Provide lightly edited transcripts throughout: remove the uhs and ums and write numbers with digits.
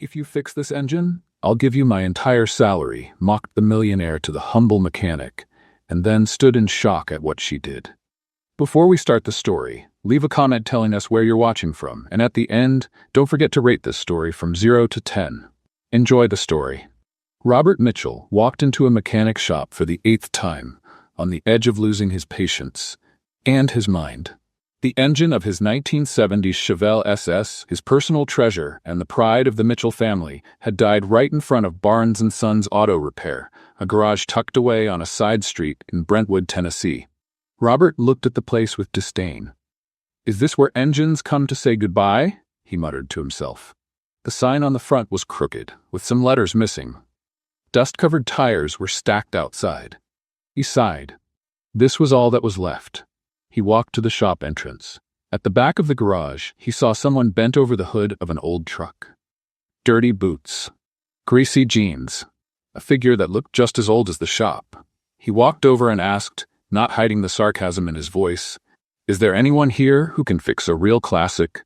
"If you fix this engine, I'll give you my entire salary," mocked the millionaire to the humble mechanic, and then stood in shock at what she did. Before we start the story, leave a comment telling us where you're watching from, and at the end, don't forget to rate this story from 0 to 10. Enjoy the story. Robert Mitchell walked into a mechanic shop for the 8th time, on the edge of losing his patience and his mind. The engine of his 1970s Chevelle SS, his personal treasure and the pride of the Mitchell family, had died right in front of Barnes & Sons Auto Repair, a garage tucked away on a side street in Brentwood, Tennessee. Robert looked at the place with disdain. "Is this where engines come to say goodbye?" he muttered to himself. The sign on the front was crooked, with some letters missing. Dust-covered tires were stacked outside. He sighed. This was all that was left. He walked to the shop entrance. At the back of the garage, he saw someone bent over the hood of an old truck. Dirty boots. Greasy jeans. A figure that looked just as old as the shop. He walked over and asked, not hiding the sarcasm in his voice, "Is there anyone here who can fix a real classic?"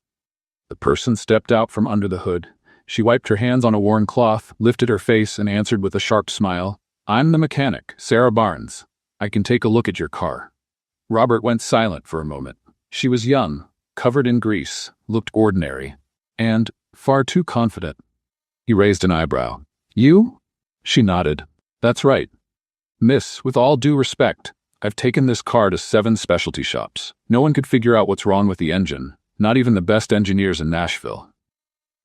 The person stepped out from under the hood. She wiped her hands on a worn cloth, lifted her face, and answered with a sharp smile, "I'm the mechanic, Sarah Barnes. I can take a look at your car." Robert went silent for a moment. She was young, covered in grease, looked ordinary, and far too confident. He raised an eyebrow. "You?" She nodded. "That's right. Miss, with all due respect, I've taken this car to 7 specialty shops. No one could figure out what's wrong with the engine, not even the best engineers in Nashville."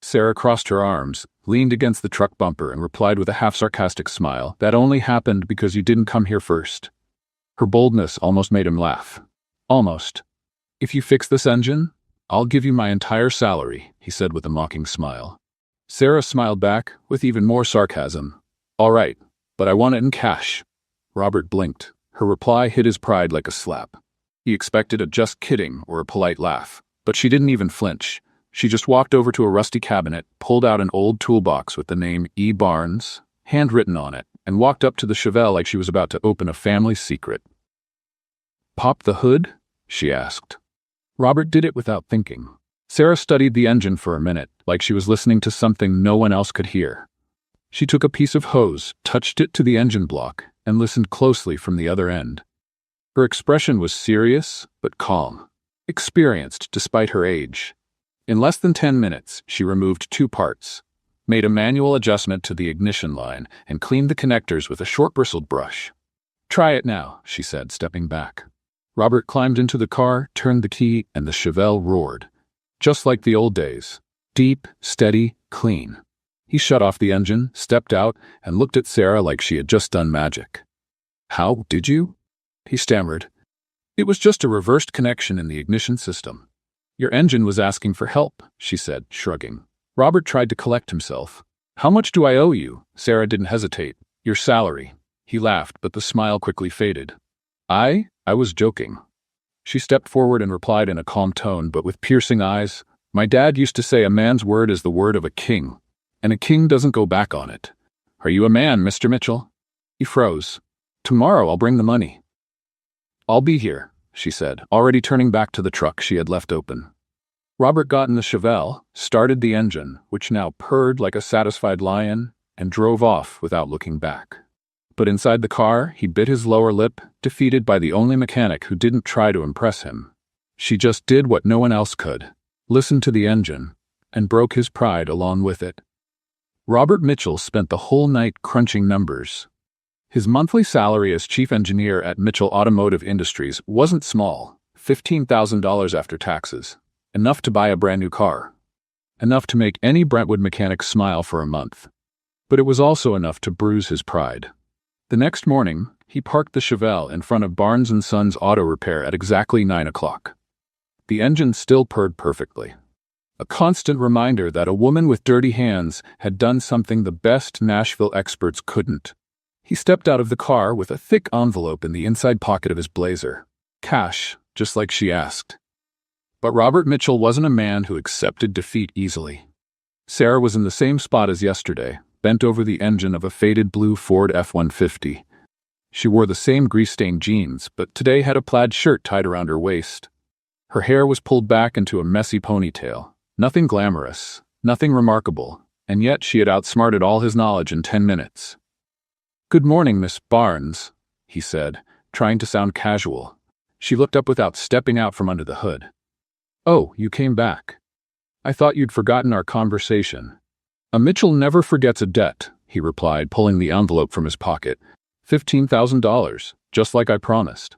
Sarah crossed her arms, leaned against the truck bumper, and replied with a half-sarcastic smile, "That only happened because you didn't come here first." Her boldness almost made him laugh. "Almost. If you fix this engine, I'll give you my entire salary," he said with a mocking smile. Sarah smiled back, with even more sarcasm. "All right, but I want it in cash." Robert blinked. Her reply hit his pride like a slap. He expected a "just kidding" or a polite laugh, but she didn't even flinch. She just walked over to a rusty cabinet, pulled out an old toolbox with the name E. Barnes, handwritten on it, and walked up to the Chevelle like she was about to open a family secret. "Pop the hood?" she asked. Robert did it without thinking. Sarah studied the engine for a minute, like she was listening to something no one else could hear. She took a piece of hose, touched it to the engine block, and listened closely from the other end. Her expression was serious, but calm, experienced despite her age. In less than 10 minutes, she removed 2 parts, made a manual adjustment to the ignition line, and cleaned the connectors with a short-bristled brush. "Try it now," she said, stepping back. Robert climbed into the car, turned the key, and the Chevelle roared. Just like the old days. Deep, steady, clean. He shut off the engine, stepped out, and looked at Sarah like she had just done magic. "How did you?" he stammered. "It was just a reversed connection in the ignition system." "Your engine was asking for help," she said, shrugging. Robert tried to collect himself. "How much do I owe you?" Sarah didn't hesitate. "Your salary." He laughed, but the smile quickly faded. I was joking." She stepped forward and replied in a calm tone, but with piercing eyes, "My dad used to say a man's word is the word of a king, and a king doesn't go back on it. Are you a man, Mr. Mitchell?" He froze. "Tomorrow I'll bring the money." "I'll be here," she said, already turning back to the truck she had left open. Robert got in the Chevelle, started the engine, which now purred like a satisfied lion, and drove off without looking back. But inside the car, he bit his lower lip, defeated by the only mechanic who didn't try to impress him. She just did what no one else could, listened to the engine, and broke his pride along with it. Robert Mitchell spent the whole night crunching numbers. His monthly salary as chief engineer at Mitchell Automotive Industries wasn't small, $15,000 after taxes, enough to buy a brand new car, enough to make any Brentwood mechanic smile for a month. But it was also enough to bruise his pride. The next morning, he parked the Chevelle in front of Barnes & Sons Auto Repair at exactly 9 o'clock. The engine still purred perfectly. A constant reminder that a woman with dirty hands had done something the best Nashville experts couldn't. He stepped out of the car with a thick envelope in the inside pocket of his blazer. Cash, just like she asked. But Robert Mitchell wasn't a man who accepted defeat easily. Sarah was in the same spot as yesterday, bent over the engine of a faded blue Ford F-150. She wore the same grease-stained jeans, but today had a plaid shirt tied around her waist. Her hair was pulled back into a messy ponytail. Nothing glamorous, nothing remarkable, and yet she had outsmarted all his knowledge in 10 minutes. "Good morning, Miss Barnes," he said, trying to sound casual. She looked up without stepping out from under the hood. "Oh, you came back. I thought you'd forgotten our conversation." "A Mitchell never forgets a debt," he replied, pulling the envelope from his pocket. $15,000, just like I promised.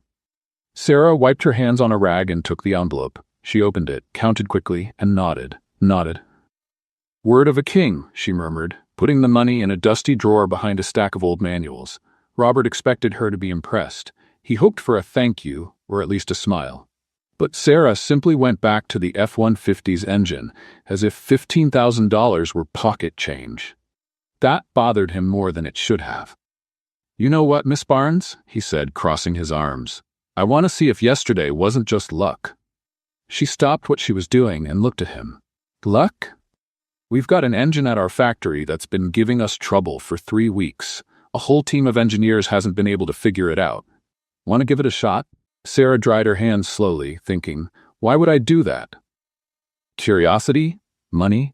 Sarah wiped her hands on a rag and took the envelope. She opened it, counted quickly, and nodded. "Word of a king," she murmured, putting the money in a dusty drawer behind a stack of old manuals. Robert expected her to be impressed. He hoped for a thank you, or at least a smile. But Sarah simply went back to the F-150's engine, as if $15,000 were pocket change. That bothered him more than it should have. "You know what, Miss Barnes?" he said, crossing his arms. "I want to see if yesterday wasn't just luck." She stopped what she was doing and looked at him. "Luck? We've got an engine at our factory that's been giving us trouble for 3 weeks. A whole team of engineers hasn't been able to figure it out. Want to give it a shot?" Sarah dried her hands slowly, thinking, why would I do that? Curiosity? Money?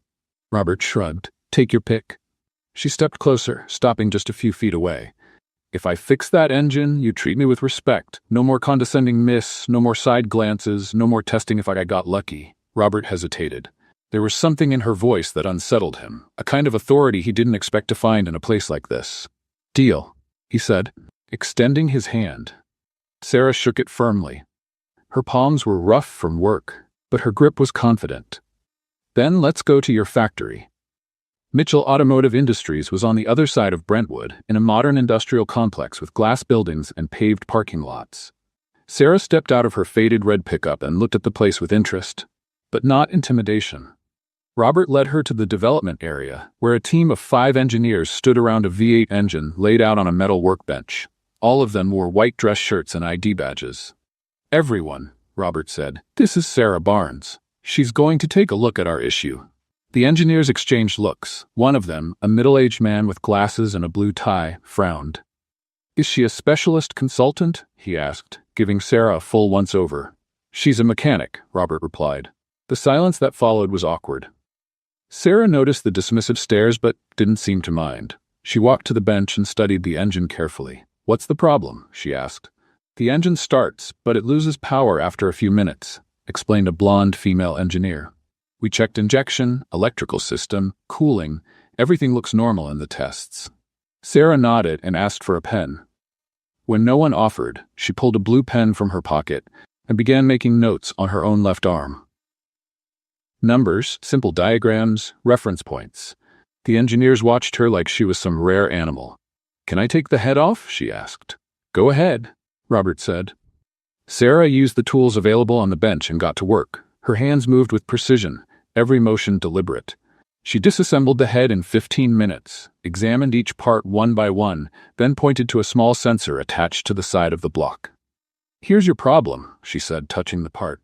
Robert shrugged. "Take your pick." She stepped closer, stopping just a few feet away. "If I fix that engine, you treat me with respect. No more condescending miss, no more side glances, no more testing if I got lucky." Robert hesitated. There was something in her voice that unsettled him, a kind of authority he didn't expect to find in a place like this. "Deal," he said, extending his hand. Sarah shook it firmly. Her palms were rough from work, but her grip was confident. "Then let's go to your factory." Mitchell Automotive Industries was on the other side of Brentwood, in a modern industrial complex with glass buildings and paved parking lots. Sarah stepped out of her faded red pickup and looked at the place with interest, but not intimidation. Robert led her to the development area, where a team of 5 engineers stood around a V8 engine laid out on a metal workbench. All of them wore white dress shirts and ID badges. "Everyone," Robert said. "This is Sarah Barnes. She's going to take a look at our issue." The engineers exchanged looks. One of them, a middle-aged man with glasses and a blue tie, frowned. "Is she a specialist consultant?" he asked, giving Sarah a full once-over. "She's a mechanic," Robert replied. The silence that followed was awkward. Sarah noticed the dismissive stares but didn't seem to mind. She walked to the bench and studied the engine carefully. "What's the problem?" she asked. "The engine starts, but it loses power after a few minutes," explained a blonde female engineer. "We checked injection, electrical system, cooling. Everything looks normal in the tests." Sarah nodded and asked for a pen. When no one offered, she pulled a blue pen from her pocket and began making notes on her own left arm. Numbers, simple diagrams, reference points. The engineers watched her like she was some rare animal. "Can I take the head off?" she asked. "Go ahead," Robert said. Sarah used the tools available on the bench and got to work. Her hands moved with precision, every motion deliberate. She disassembled the head in 15 minutes, examined each part one by one, then pointed to a small sensor attached to the side of the block. "Here's your problem," she said, touching the part.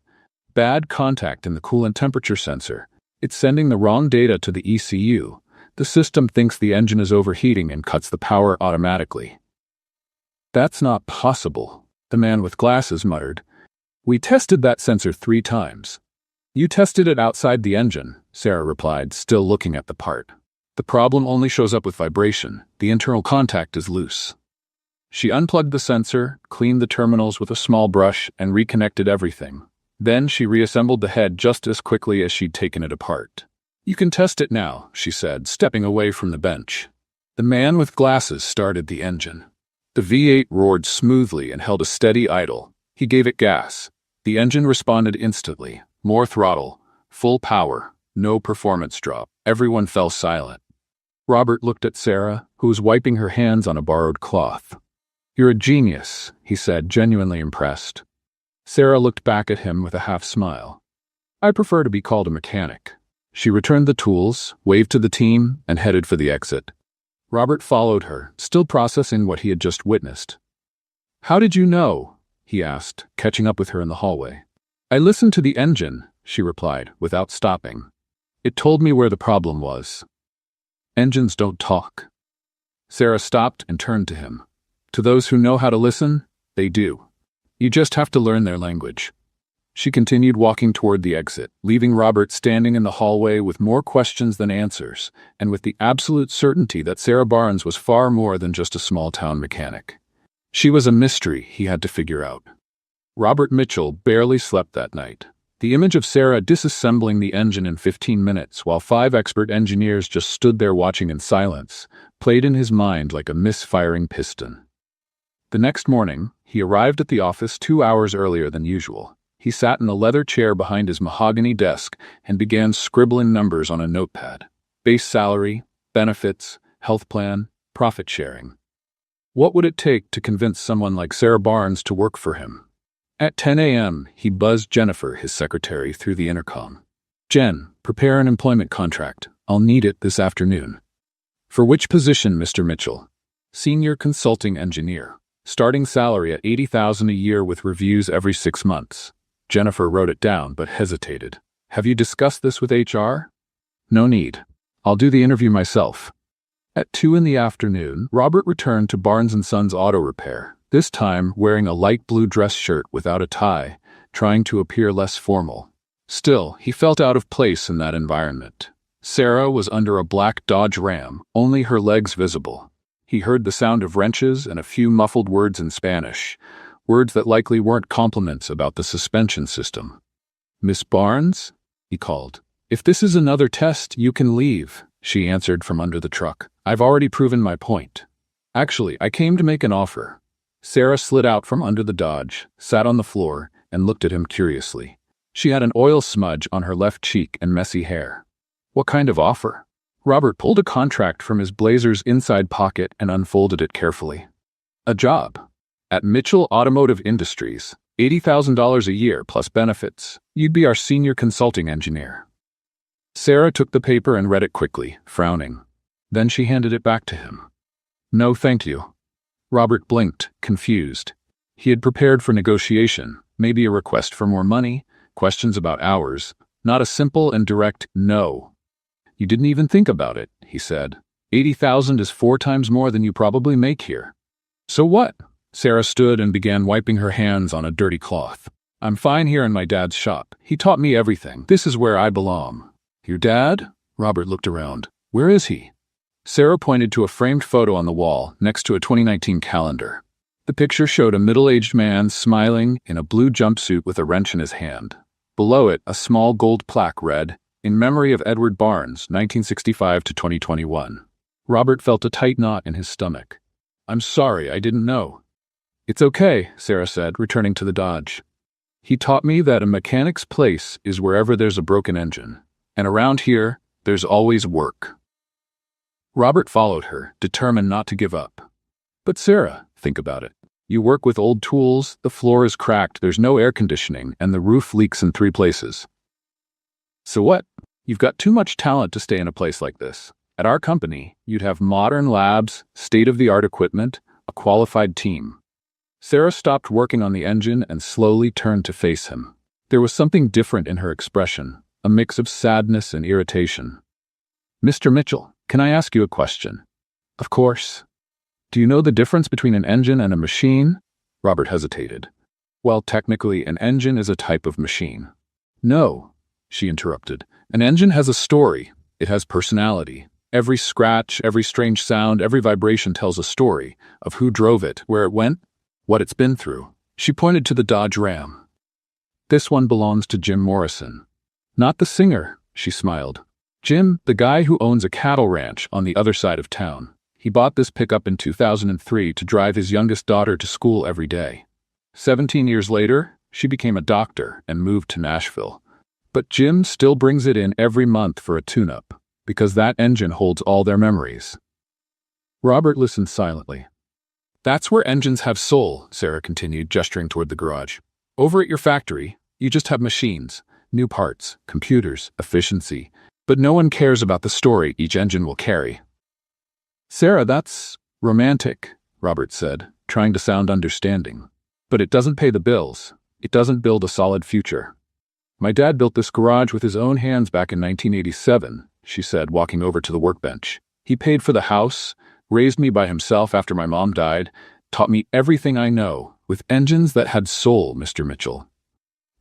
"Bad contact in the coolant temperature sensor. It's sending the wrong data to the ECU. The system thinks the engine is overheating and cuts the power automatically." "That's not possible," the man with glasses muttered. "We tested that sensor 3 times. "You tested it outside the engine," Sarah replied, still looking at the part. "The problem only shows up with vibration. The internal contact is loose." She unplugged the sensor, cleaned the terminals with a small brush, and reconnected everything. Then she reassembled the head just as quickly as she'd taken it apart. "You can test it now," she said, stepping away from the bench. The man with glasses started the engine. The V8 roared smoothly and held a steady idle. He gave it gas. The engine responded instantly. More throttle, full power, no performance drop. Everyone fell silent. Robert looked at Sarah, who was wiping her hands on a borrowed cloth. "You're a genius," he said, genuinely impressed. Sarah looked back at him with a half-smile. "I prefer to be called a mechanic." She returned the tools, waved to the team, and headed for the exit. Robert followed her, still processing what he had just witnessed. "How did you know?" he asked, catching up with her in the hallway. "I listened to the engine," she replied, without stopping. "It told me where the problem was." "Engines don't talk." Sarah stopped and turned to him. "To those who know how to listen, they do. You just have to learn their language." She continued walking toward the exit, leaving Robert standing in the hallway with more questions than answers, and with the absolute certainty that Sarah Barnes was far more than just a small-town mechanic. She was a mystery he had to figure out. Robert Mitchell barely slept that night. The image of Sarah disassembling the engine in 15 minutes while 5 expert engineers just stood there watching in silence played in his mind like a misfiring piston. The next morning, he arrived at the office 2 hours earlier than usual. He sat in a leather chair behind his mahogany desk and began scribbling numbers on a notepad. Base salary, benefits, health plan, profit sharing. What would it take to convince someone like Sarah Barnes to work for him? At 10 a.m., he buzzed Jennifer, his secretary, through the intercom. "Jen, prepare an employment contract. I'll need it this afternoon." "For which position, Mr. Mitchell?" "Senior consulting engineer. Starting salary at $80,000 a year with reviews every 6 months. Jennifer wrote it down but hesitated. "Have you discussed this with HR?" "No need. I'll do the interview myself." At 2 in the afternoon, Robert returned to Barnes & Sons Auto Repair, this time wearing a light blue dress shirt without a tie, trying to appear less formal. Still, he felt out of place in that environment. Sarah was under a black Dodge Ram, only her legs visible. He heard the sound of wrenches and a few muffled words in Spanish, words that likely weren't compliments about the suspension system. "Miss Barnes?" he called. "If this is another test, you can leave," she answered from under the truck. "I've already proven my point. Actually, I came to make an offer." Sarah slid out from under the Dodge, sat on the floor, and looked at him curiously. She had an oil smudge on her left cheek and messy hair. "What kind of offer?" Robert pulled a contract from his blazer's inside pocket and unfolded it carefully. "A job. At Mitchell Automotive Industries, $80,000 a year plus benefits. You'd be our senior consulting engineer." Sarah took the paper and read it quickly, frowning. Then she handed it back to him. "No, thank you." Robert blinked, confused. He had prepared for negotiation, maybe a request for more money, questions about hours, not a simple and direct no. "You didn't even think about it," he said. $80,000 is 4 times more than you probably make here." "So what?" Sarah stood and began wiping her hands on a dirty cloth. "I'm fine here in my dad's shop. He taught me everything. This is where I belong." "Your dad?" Robert looked around. "Where is he?" Sarah pointed to a framed photo on the wall next to a 2019 calendar. The picture showed a middle-aged man smiling in a blue jumpsuit with a wrench in his hand. Below it, a small gold plaque read, "In memory of Edward Barnes, 1965 to 2021. Robert felt a tight knot in his stomach. "I'm sorry, I didn't know." "It's okay," Sarah said, returning to the Dodge. "He taught me that a mechanic's place is wherever there's a broken engine. And around here, there's always work." Robert followed her, determined not to give up. "But Sarah, think about it. You work with old tools, the floor is cracked, there's no air conditioning, and the roof leaks in 3 places. So what? You've got too much talent to stay in a place like this. At our company, you'd have modern labs, state-of-the-art equipment, a qualified team." Sarah stopped working on the engine and slowly turned to face him. There was something different in her expression, a mix of sadness and irritation. "Mr. Mitchell, can I ask you a question?" "Of course." "Do you know the difference between an engine and a machine?" Robert hesitated. "Well, technically, an engine is a type of machine." "No," she interrupted. "An engine has a story. It has personality. Every scratch, every strange sound, every vibration tells a story of who drove it, where it went, what it's been through." She pointed to the Dodge Ram. "This one belongs to Jim Morrison." "Not the singer," she smiled. "Jim, the guy who owns a cattle ranch on the other side of town. He bought this pickup in 2003 to drive his youngest daughter to school every day. 17 years later, she became a doctor and moved to Nashville. But Jim still brings it in every month for a tune-up, because that engine holds all their memories." Robert listened silently. "That's where engines have soul," Sarah continued, gesturing toward the garage. "Over at your factory, you just have machines, new parts, computers, efficiency, but no one cares about the story each engine will carry." "Sarah, that's romantic," Robert said, trying to sound understanding. "But it doesn't pay the bills. It doesn't build a solid future." "My dad built this garage with his own hands back in 1987, she said, walking over to the workbench. "He paid for the house, raised me by himself after my mom died, taught me everything I know, with engines that had soul, Mr. Mitchell."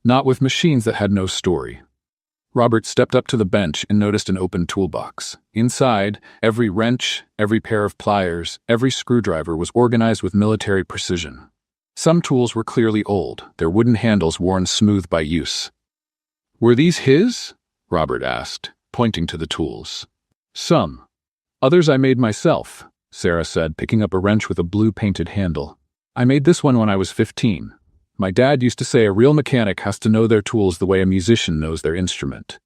Not with machines that had no story. Robert stepped up to the bench and noticed an open toolbox. Inside, every wrench, every pair of pliers, every screwdriver was organized with military precision. Some tools were clearly old, their wooden handles worn smooth by use. "Were these his?" Robert asked, pointing to the tools. "Some. Others I made myself," Sarah said, picking up a wrench with a blue-painted handle. "I made this one when I was 15. My dad used to say a real mechanic has to know their tools the way a musician knows their instrument."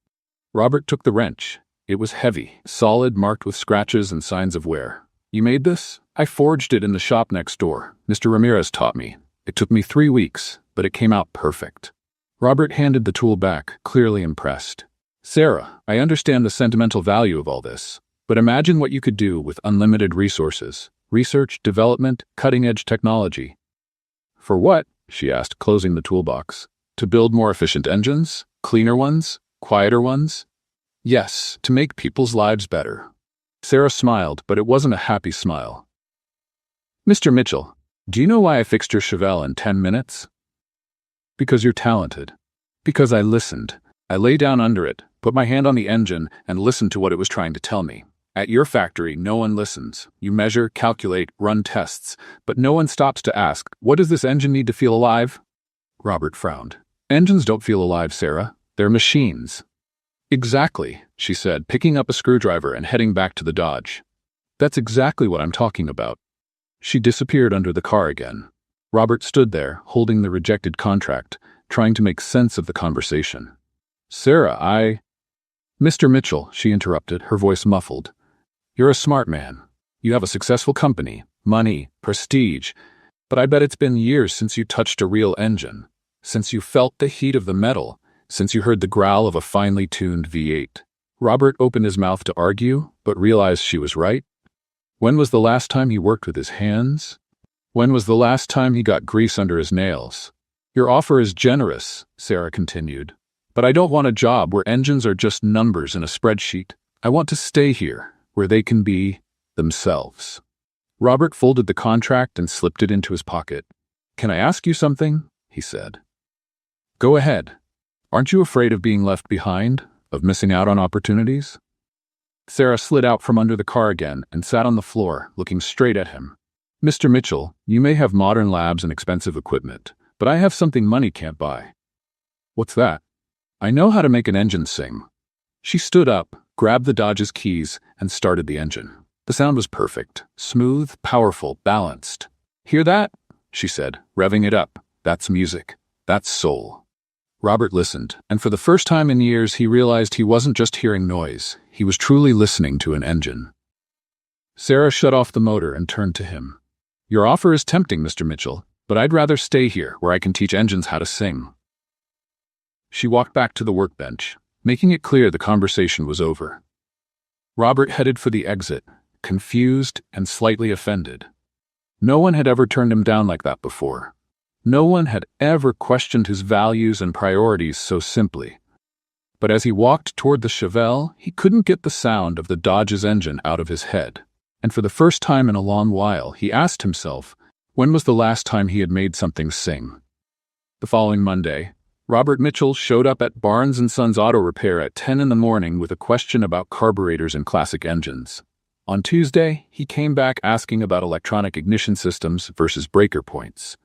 Robert took the wrench. It was heavy, solid, marked with scratches and signs of wear. "You made this?" "I forged it in the shop next door. Mr. Ramirez taught me. It took me 3 weeks, but it came out perfect." Robert handed the tool back, clearly impressed. "Sarah, I understand the sentimental value of all this, but imagine what you could do with unlimited resources. Research, development, cutting-edge technology." "For what?" she asked, closing the toolbox. "To build more efficient engines? Cleaner ones? Quieter ones?" "Yes, to make people's lives better." Sarah smiled, but it wasn't a happy smile. "Mr. Mitchell, do you know why I fixed your Chevelle in 10 minutes? Because you're talented. Because I listened. I lay down under it, put my hand on the engine, and listened to what it was trying to tell me. At your factory, no one listens. You measure, calculate, run tests, but no one stops to ask, what does this engine need to feel alive? Robert frowned. Engines don't feel alive, Sarah. They're machines. Exactly, she said, picking up a screwdriver and heading back to the Dodge. That's exactly what I'm talking about. She disappeared under the car again. Robert stood there, holding the rejected contract, trying to make sense of the conversation. Sarah, Mr. Mitchell, she interrupted, her voice muffled. You're a smart man. You have a successful company, money, prestige, but I bet it's been years since you touched a real engine, since you felt the heat of the metal, since you heard the growl of a finely tuned V8. Robert opened his mouth to argue, but realized she was right. When was the last time he worked with his hands? When was the last time he got grease under his nails? Your offer is generous, Sarah continued, but I don't want a job where engines are just numbers in a spreadsheet. I want to stay here, where they can be themselves. Robert folded the contract and slipped it into his pocket. Can I ask you something? He said. Go ahead. Aren't you afraid of being left behind, of missing out on opportunities? Sarah slid out from under the car again and sat on the floor, looking straight at him. Mr. Mitchell, you may have modern labs and expensive equipment, but I have something money can't buy. What's that? I know how to make an engine sing. She stood up, grabbed the Dodge's keys, and started the engine. The sound was perfect, smooth, powerful, balanced. Hear that? She said, revving it up. That's music. That's soul. Robert listened, and for the first time in years he realized he wasn't just hearing noise. He was truly listening to an engine. Sarah shut off the motor and turned to him. Your offer is tempting, Mr. Mitchell, but I'd rather stay here where I can teach engines how to sing. She walked back to the workbench, making it clear the conversation was over. Robert headed for the exit, confused and slightly offended. No one had ever turned him down like that before. No one had ever questioned his values and priorities so simply. But as he walked toward the Chevelle, he couldn't get the sound of the Dodge's engine out of his head. And for the first time in a long while, he asked himself, when was the last time he had made something sing? The following Monday, Robert Mitchell showed up at Barnes & Sons Auto Repair at 10 in the morning with a question about carburetors in classic engines. On Tuesday, he came back asking about electronic ignition systems versus breaker points.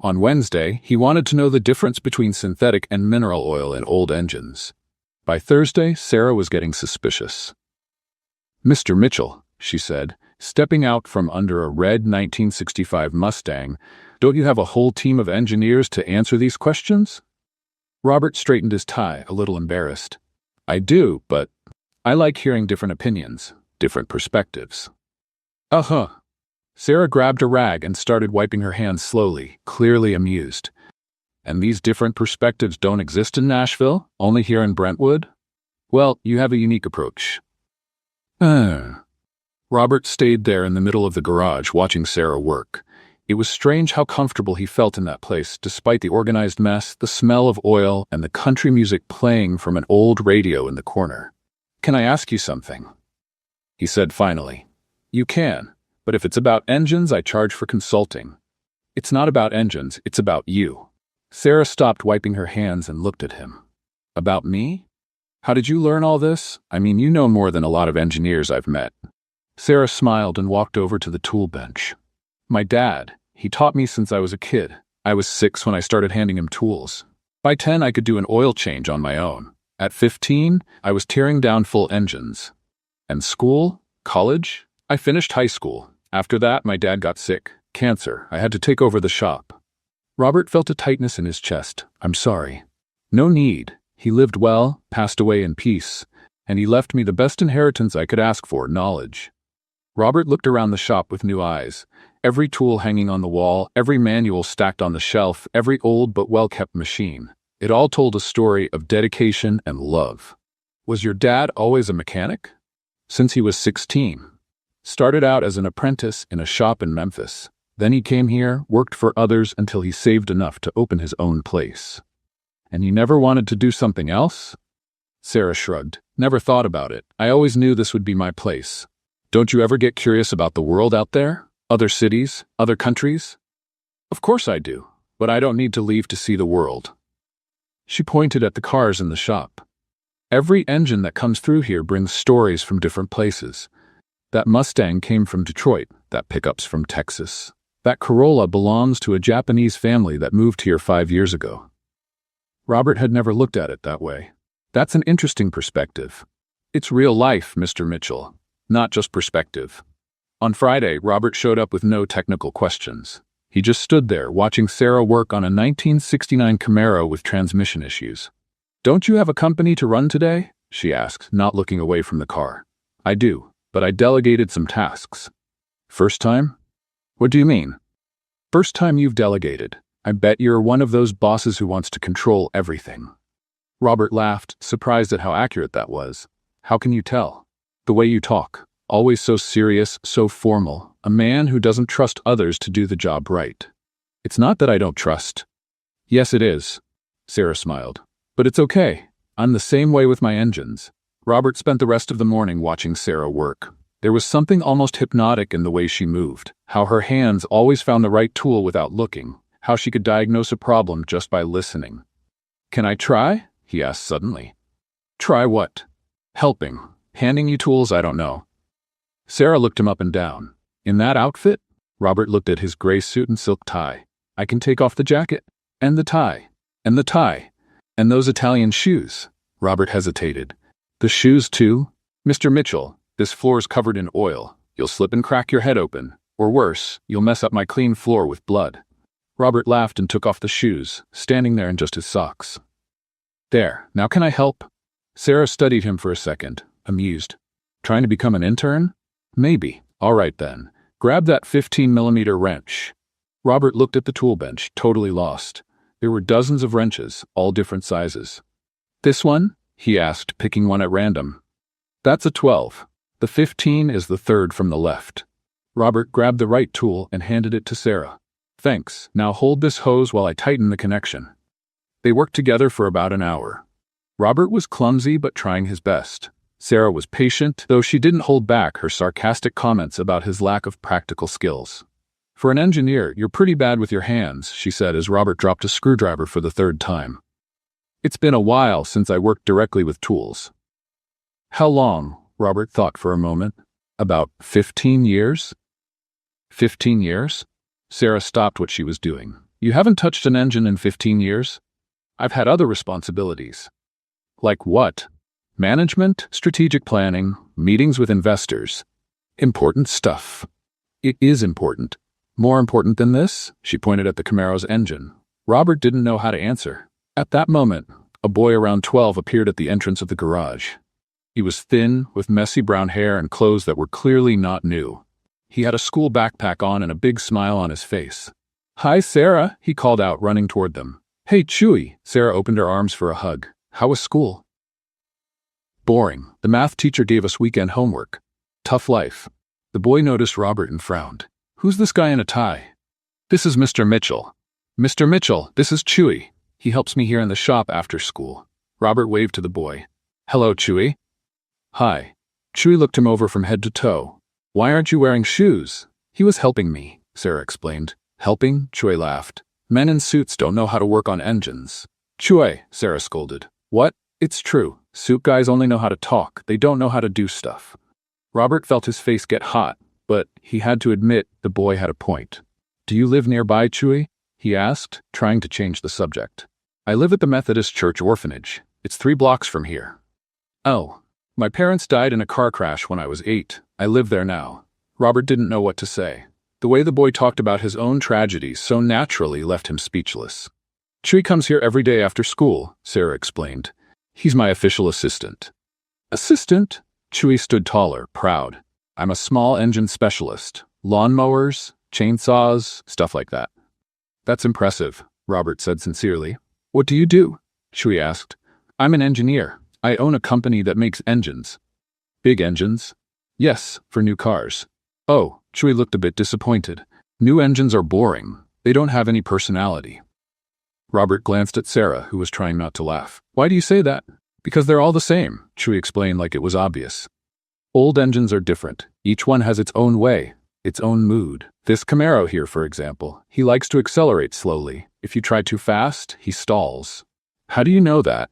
On Wednesday, he wanted to know the difference between synthetic and mineral oil in old engines. By Thursday, Sarah was getting suspicious. Mr. Mitchell, she said, stepping out from under a red 1965 Mustang, don't you have a whole team of engineers to answer these questions? Robert straightened his tie, a little embarrassed. I do, but I like hearing different opinions, different perspectives. Uh-huh. Sarah grabbed a rag and started wiping her hands slowly, clearly amused. And these different perspectives don't exist in Nashville, only here in Brentwood? Well, you have a unique approach. Robert stayed there in the middle of the garage watching Sarah work. It was strange how comfortable he felt in that place, despite the organized mess, the smell of oil, and the country music playing from an old radio in the corner. Can I ask you something? He said finally. You can, but if it's about engines, I charge for consulting. It's not about engines, it's about you. Sarah stopped wiping her hands and looked at him. About me? How did you learn all this? I mean, you know more than a lot of engineers I've met. Sarah smiled and walked over to the tool bench. My dad, he taught me since I was a kid. I was 6 when I started handing him tools. By 10, I could do an oil change on my own. At 15, I was tearing down full engines. And school? College? I finished high school. After that, my dad got sick. Cancer. I had to take over the shop. Robert felt a tightness in his chest. I'm sorry. No need. He lived well, passed away in peace, and he left me the best inheritance I could ask for, knowledge. Robert looked around the shop with new eyes. Every tool hanging on the wall, every manual stacked on the shelf, every old but well-kept machine. It all told a story of dedication and love. Was your dad always a mechanic? Since he was 16. Started out as an apprentice in a shop in Memphis. Then he came here, worked for others until he saved enough to open his own place. And you never wanted to do something else? Sarah shrugged. Never thought about it. I always knew this would be my place. Don't you ever get curious about the world out there? Other cities? Other countries? Of course I do, but I don't need to leave to see the world. She pointed at the cars in the shop. Every engine that comes through here brings stories from different places. That Mustang came from Detroit, that pickup's from Texas. That Corolla belongs to a Japanese family that moved here 5 years ago. Robert had never looked at it that way. That's an interesting perspective. It's real life, Mr. Mitchell, not just perspective. On Friday, Robert showed up with no technical questions. He just stood there, watching Sarah work on a 1969 Camaro with transmission issues. Don't you have a company to run today? She asked, not looking away from the car. I do, but I delegated some tasks. First time? What do you mean? First time you've delegated. I bet you're one of those bosses who wants to control everything. Robert laughed, surprised at how accurate that was. How can you tell? The way you talk. Always so serious, so formal. A man who doesn't trust others to do the job right. It's not that I don't trust. Yes, it is. Sarah smiled. But it's okay. I'm the same way with my engines. Robert spent the rest of the morning watching Sarah work. There was something almost hypnotic in the way she moved, how her hands always found the right tool without looking, how she could diagnose a problem just by listening. Can I try? He asked suddenly. Try what? Helping. Handing you tools I don't know. Sarah looked him up and down. In that outfit? Robert looked at his gray suit and silk tie. I can take off the jacket. And the tie. And the tie. And those Italian shoes. Robert hesitated. The shoes too? Mr. Mitchell, this floor's covered in oil. You'll slip and crack your head open. Or worse, you'll mess up my clean floor with blood. Robert laughed and took off the shoes, standing there in just his socks. There, now can I help? Sarah studied him for a second, amused. Trying to become an intern? Maybe. All right then. Grab that 15mm wrench. Robert looked at the tool bench, totally lost. There were dozens of wrenches, all different sizes. This one? He asked, picking one at random. That's a 12. The 15 is the third from the left. Robert grabbed the right tool and handed it to Sarah. Thanks. Now hold this hose while I tighten the connection. They worked together for about an hour. Robert was clumsy but trying his best. Sarah was patient, though she didn't hold back her sarcastic comments about his lack of practical skills. For an engineer, you're pretty bad with your hands, she said as Robert dropped a screwdriver for the third time. It's been a while since I worked directly with tools. How long? Robert thought for a moment. About 15 years? 15 years? Sarah stopped what she was doing. You haven't touched an engine in 15 years? I've had other responsibilities. Like what? Management, strategic planning, meetings with investors. Important stuff. It is important. More important than this? She pointed at the Camaro's engine. Robert didn't know how to answer. At that moment, a boy around 12 appeared at the entrance of the garage. He was thin, with messy brown hair and clothes that were clearly not new. He had a school backpack on and a big smile on his face. Hi, Sarah, he called out, running toward them. Hey, Chewy. Sarah opened her arms for a hug. How was school? Boring. The math teacher gave us weekend homework. Tough life. The boy noticed Robert and frowned. Who's this guy in a tie? This is Mr. Mitchell. Mr. Mitchell, this is Chewy. He helps me here in the shop after school. Robert waved to the boy. Hello, Chewy. Hi. Chewy looked him over from head to toe. Why aren't you wearing shoes? He was helping me, Sarah explained. Helping? Chewy laughed. Men in suits don't know how to work on engines. Chui, Sarah scolded. What? It's true. Suit guys only know how to talk. They don't know how to do stuff. Robert felt his face get hot, but he had to admit the boy had a point. Do you live nearby, Chui? He asked, trying to change the subject. I live at the Methodist Church orphanage. It's 3 blocks from here. Oh. My parents died in a car crash when I was 8. I live there now. Robert didn't know what to say. The way the boy talked about his own tragedies so naturally left him speechless. Chui comes here every day after school, Sarah explained. He's my official assistant. Assistant? Chui stood taller, proud. I'm a small engine specialist. Lawnmowers, chainsaws, stuff like that. That's impressive, Robert said sincerely. What do you do? Chui asked. I'm an engineer. I own a company that makes engines. Big engines? Yes, for new cars. Oh, Chui looked a bit disappointed. New engines are boring. They don't have any personality. Robert glanced at Sarah, who was trying not to laugh. Why do you say that? Because they're all the same, Chui explained like it was obvious. Old engines are different. Each one has its own way, its own mood. This Camaro here, for example, he likes to accelerate slowly. If you try too fast, he stalls. How do you know that?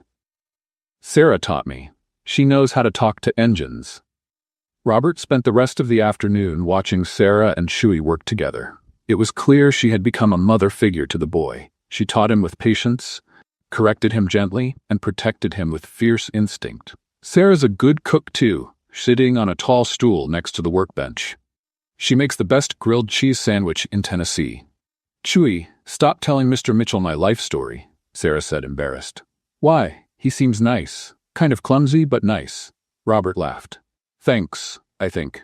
Sarah taught me. She knows how to talk to engines. Robert spent the rest of the afternoon watching Sarah and Chui work together. It was clear she had become a mother figure to the boy. She taught him with patience, corrected him gently, and protected him with fierce instinct. Sarah's a good cook too, sitting on a tall stool next to the workbench. She makes the best grilled cheese sandwich in Tennessee. Chui, stop telling Mr. Mitchell my life story, Sarah said, embarrassed. Why? He seems nice. Kind of clumsy, but nice. Robert laughed. Thanks, I think.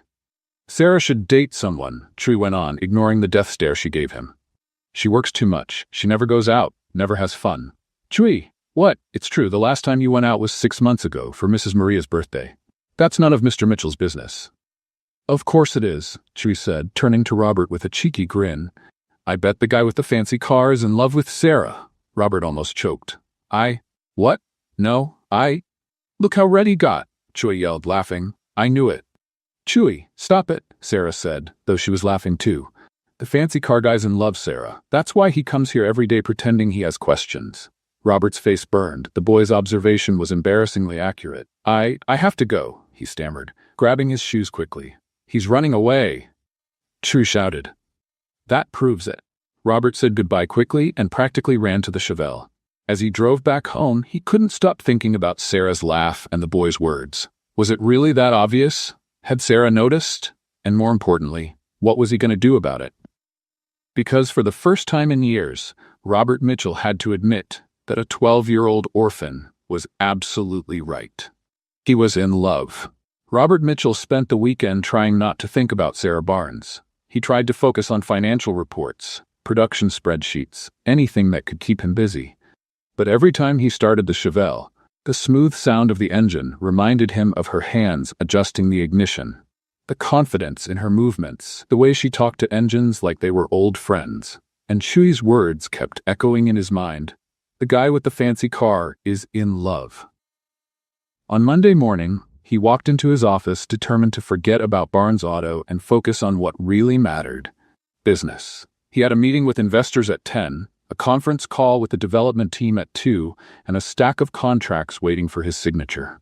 Sarah should date someone, Chui went on, ignoring the death stare she gave him. She works too much. She never goes out, never has fun. Chui, what? It's true, the last time you went out was 6 months ago for Mrs. Maria's birthday. That's none of Mr. Mitchell's business. Of course it is, Chui said, turning to Robert with a cheeky grin. I bet the guy with the fancy car is in love with Sarah. Robert almost choked. What? No, Look how red he got, Chui yelled, laughing. I knew it. Chui, stop it, Sarah said, though she was laughing too. The fancy car guy's in love, Sarah. That's why he comes here every day pretending he has questions. Robert's face burned. The boy's observation was embarrassingly accurate. I have to go, he stammered, grabbing his shoes quickly. He's running away. Chui shouted. That proves it. Robert said goodbye quickly and practically ran to the Chevelle. As he drove back home, he couldn't stop thinking about Sarah's laugh and the boy's words. Was it really that obvious? Had Sarah noticed? And more importantly, what was he going to do about it? Because for the first time in years, Robert Mitchell had to admit that a 12-year-old orphan was absolutely right. He was in love. Robert Mitchell spent the weekend trying not to think about Sarah Barnes. He tried to focus on financial reports, production spreadsheets, anything that could keep him busy. But every time he started the Chevelle, the smooth sound of the engine reminded him of her hands adjusting the ignition, the confidence in her movements, the way she talked to engines like they were old friends. And Chui's words kept echoing in his mind. The guy with the fancy car is in love. On Monday morning, he walked into his office determined to forget about Barnes Auto and focus on what really mattered: business. He had a meeting with investors at 10, a conference call with the development team at 2, and a stack of contracts waiting for his signature.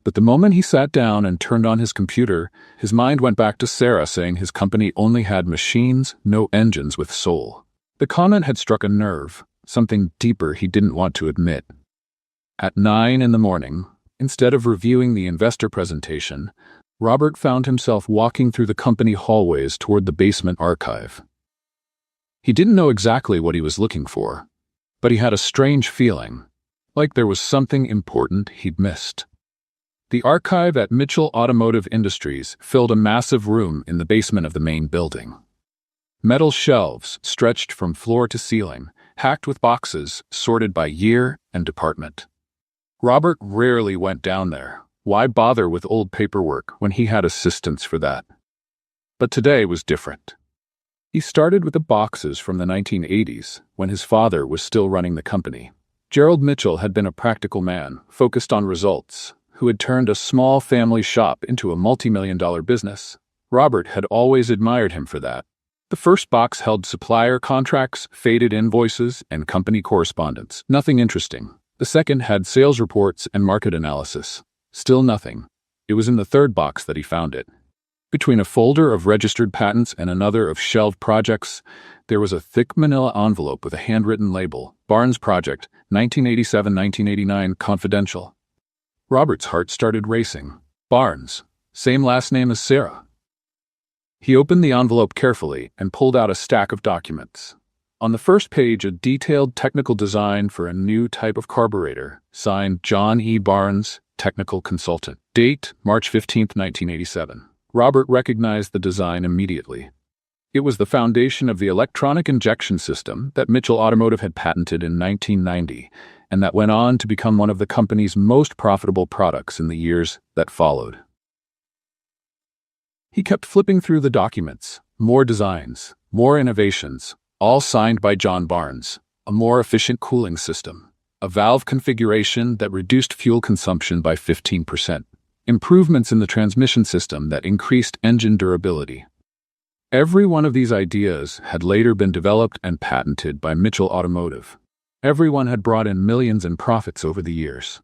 But the moment he sat down and turned on his computer, his mind went back to Sarah saying his company only had machines, no engines with soul. The comment had struck a nerve, something deeper he didn't want to admit. At 9 in the morning, instead of reviewing the investor presentation, Robert found himself walking through the company hallways toward the basement archive. He didn't know exactly what he was looking for, but he had a strange feeling, like there was something important he'd missed. The archive at Mitchell Automotive Industries filled a massive room in the basement of the main building. Metal shelves stretched from floor to ceiling, hacked with boxes sorted by year and department. Robert rarely went down there. Why bother with old paperwork when he had assistants for that? But today was different. He started with the boxes from the 1980s, when his father was still running the company. Gerald Mitchell had been a practical man, focused on results, who had turned a small family shop into a multi-million-dollar business. Robert had always admired him for that. The first box held supplier contracts, faded invoices, and company correspondence. Nothing interesting. The second had sales reports and market analysis. Still nothing. It was in the third box that he found it. Between a folder of registered patents and another of shelved projects, there was a thick manila envelope with a handwritten label, Barnes Project, 1987-1989, confidential. Robert's heart started racing. Barnes, same last name as Sarah. He opened the envelope carefully and pulled out a stack of documents. On the first page, a detailed technical design for a new type of carburetor, signed John E. Barnes, technical consultant. Date, March 15, 1987. Robert recognized the design immediately. It was the foundation of the electronic injection system that Mitchell Automotive had patented in 1990, and that went on to become one of the company's most profitable products in the years that followed. He kept flipping through the documents. More designs, more innovations, all signed by John Barnes. A more efficient cooling system, a valve configuration that reduced fuel consumption by 15%, improvements in the transmission system that increased engine durability. Every one of these ideas had later been developed and patented by Mitchell Automotive. Everyone had brought in millions in profits over the years.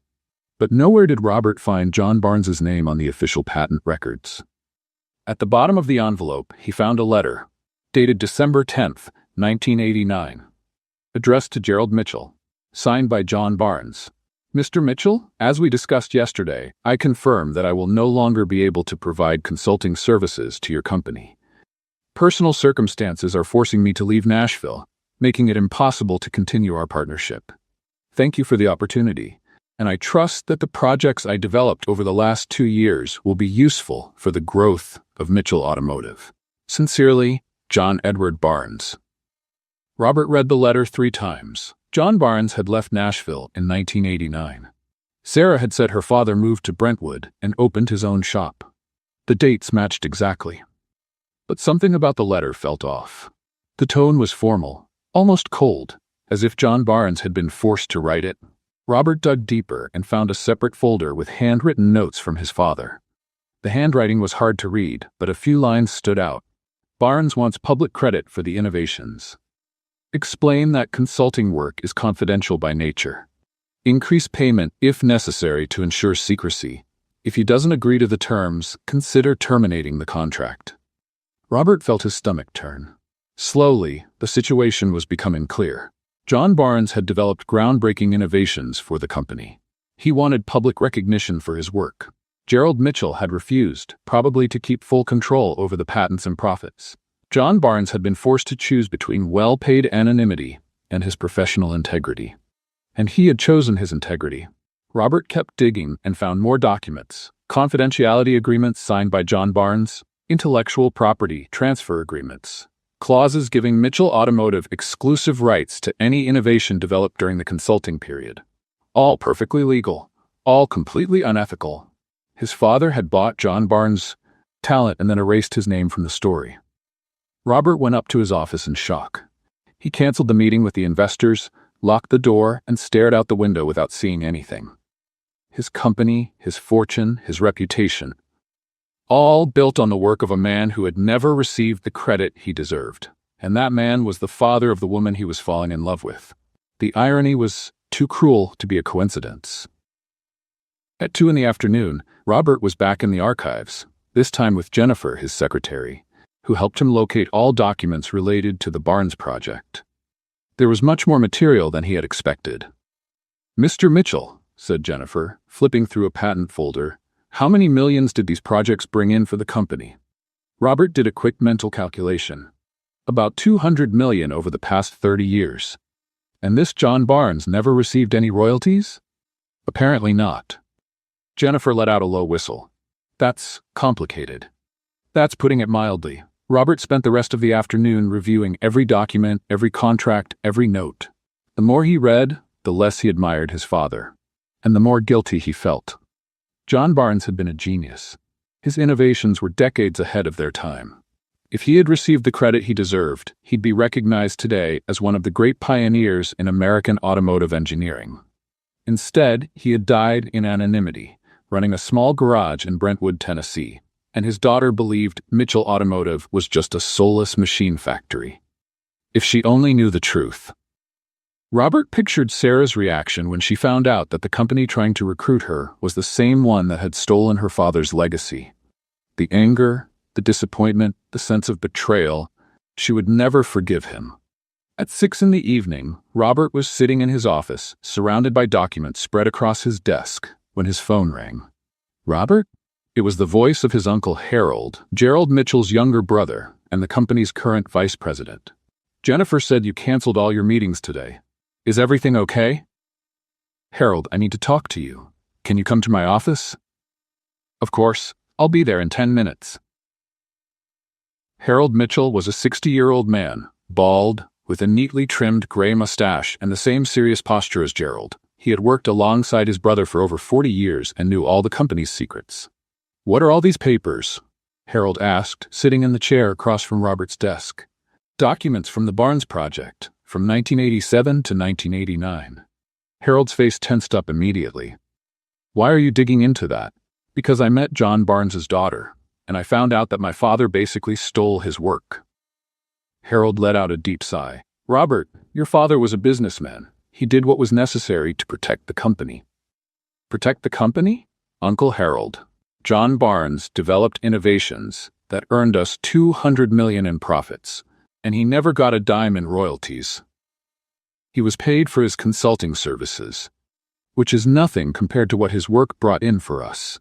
But nowhere did Robert find John Barnes's name on the official patent records. At the bottom of the envelope, he found a letter, dated December 10, 1989, addressed to Gerald Mitchell, signed by John Barnes. Mr. Mitchell, as we discussed yesterday, I confirm that I will no longer be able to provide consulting services to your company. Personal circumstances are forcing me to leave Nashville, making it impossible to continue our partnership. Thank you for the opportunity, and I trust that the projects I developed over the last 2 years will be useful for the growth of Mitchell Automotive. Sincerely, John Edward Barnes. Robert read the letter 3 times. John Barnes had left Nashville in 1989. Sarah had said her father moved to Brentwood and opened his own shop. The dates matched exactly. But something about the letter felt off. The tone was formal, almost cold, as if John Barnes had been forced to write it. Robert dug deeper and found a separate folder with handwritten notes from his father. The handwriting was hard to read, but a few lines stood out. Barnes wants public credit for the innovations. Explain that consulting work is confidential by nature. Increase payment if necessary to ensure secrecy. If he doesn't agree to the terms, consider terminating the contract. Robert felt his stomach turn. Slowly, the situation was becoming clear. John Barnes had developed groundbreaking innovations for the company. He wanted public recognition for his work. Gerald Mitchell had refused, probably to keep full control over the patents and profits. John Barnes had been forced to choose between well-paid anonymity and his professional integrity. And he had chosen his integrity. Robert kept digging and found more documents, confidentiality agreements signed by John Barnes, intellectual property transfer agreements, clauses giving Mitchell Automotive exclusive rights to any innovation developed during the consulting period. All perfectly legal, all completely unethical. His father had bought John Barnes' talent and then erased his name from the story. Robert went up to his office in shock. He canceled the meeting with the investors, locked the door, and stared out the window without seeing anything. His company, his fortune, his reputation, all built on the work of a man who had never received the credit he deserved. And that man was the father of the woman he was falling in love with. The irony was too cruel to be a coincidence. At 2 p.m, Robert was back in the archives, this time with Jennifer, his secretary, who helped him locate all documents related to the Barnes project. There was much more material than he had expected. "Mr. Mitchell," said Jennifer, flipping through a patent folder, "how many millions did these projects bring in for the company?" Robert did a quick mental calculation. About 200 million over the past 30 years. And this John Barnes never received any royalties? Apparently not. Jennifer let out a low whistle. That's complicated. That's putting it mildly. Robert spent the rest of the afternoon reviewing every document, every contract, every note. The more he read, the less he admired his father, and the more guilty he felt. John Barnes had been a genius. His innovations were decades ahead of their time. If he had received the credit he deserved, he'd be recognized today as one of the great pioneers in American automotive engineering. Instead, he had died in anonymity, running a small garage in Brentwood, Tennessee, and his daughter believed Mitchell Automotive was just a soulless machine factory. If she only knew the truth. Robert pictured Sarah's reaction when she found out that the company trying to recruit her was the same one that had stolen her father's legacy. The anger, the disappointment, the sense of betrayal. She would never forgive him. At 6 p.m, Robert was sitting in his office, surrounded by documents spread across his desk, when his phone rang. Robert? It was the voice of his uncle Harold, Gerald Mitchell's younger brother, and the company's current vice president. Jennifer said you canceled all your meetings today. Is everything okay? Harold, I need to talk to you. Can you come to my office? Of course, I'll be there in 10 minutes. Harold Mitchell was a 60-year-old man, bald, with a neatly trimmed gray mustache and the same serious posture as Gerald. He had worked alongside his brother for over 40 years and knew all the company's secrets. What are all these papers? Harold asked, sitting in the chair across from Robert's desk. Documents from the Barnes project, from 1987 to 1989. Harold's face tensed up immediately. Why are you digging into that? Because I met John Barnes's daughter, and I found out that my father basically stole his work. Harold let out a deep sigh. Robert, your father was a businessman. He did what was necessary to protect the company. Protect the company? Uncle Harold, John Barnes developed innovations that earned us $200 million in profits, and he never got a dime in royalties. He was paid for his consulting services, which is nothing compared to what his work brought in for us.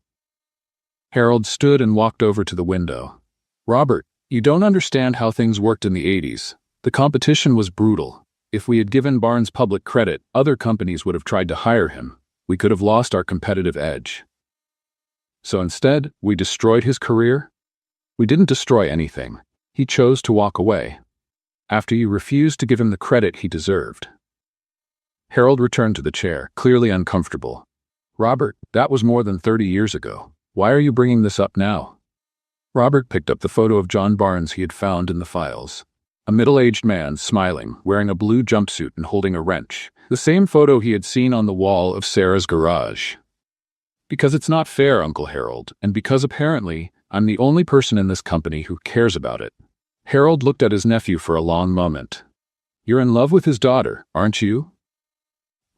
Harold stood and walked over to the window. Robert, you don't understand how things worked in the 80s. The competition was brutal. If we had given Barnes public credit, other companies would have tried to hire him. We could have lost our competitive edge. So instead, we destroyed his career? We didn't destroy anything. He chose to walk away, after you refused to give him the credit he deserved. Harold returned to the chair, clearly uncomfortable. Robert, that was more than 30 years ago. Why are you bringing this up now? Robert picked up the photo of John Barnes he had found in the files. A middle-aged man, smiling, wearing a blue jumpsuit and holding a wrench. The same photo he had seen on the wall of Sarah's garage. Because it's not fair, Uncle Harold, and because apparently I'm the only person in this company who cares about it. Harold looked at his nephew for a long moment. You're in love with his daughter, aren't you?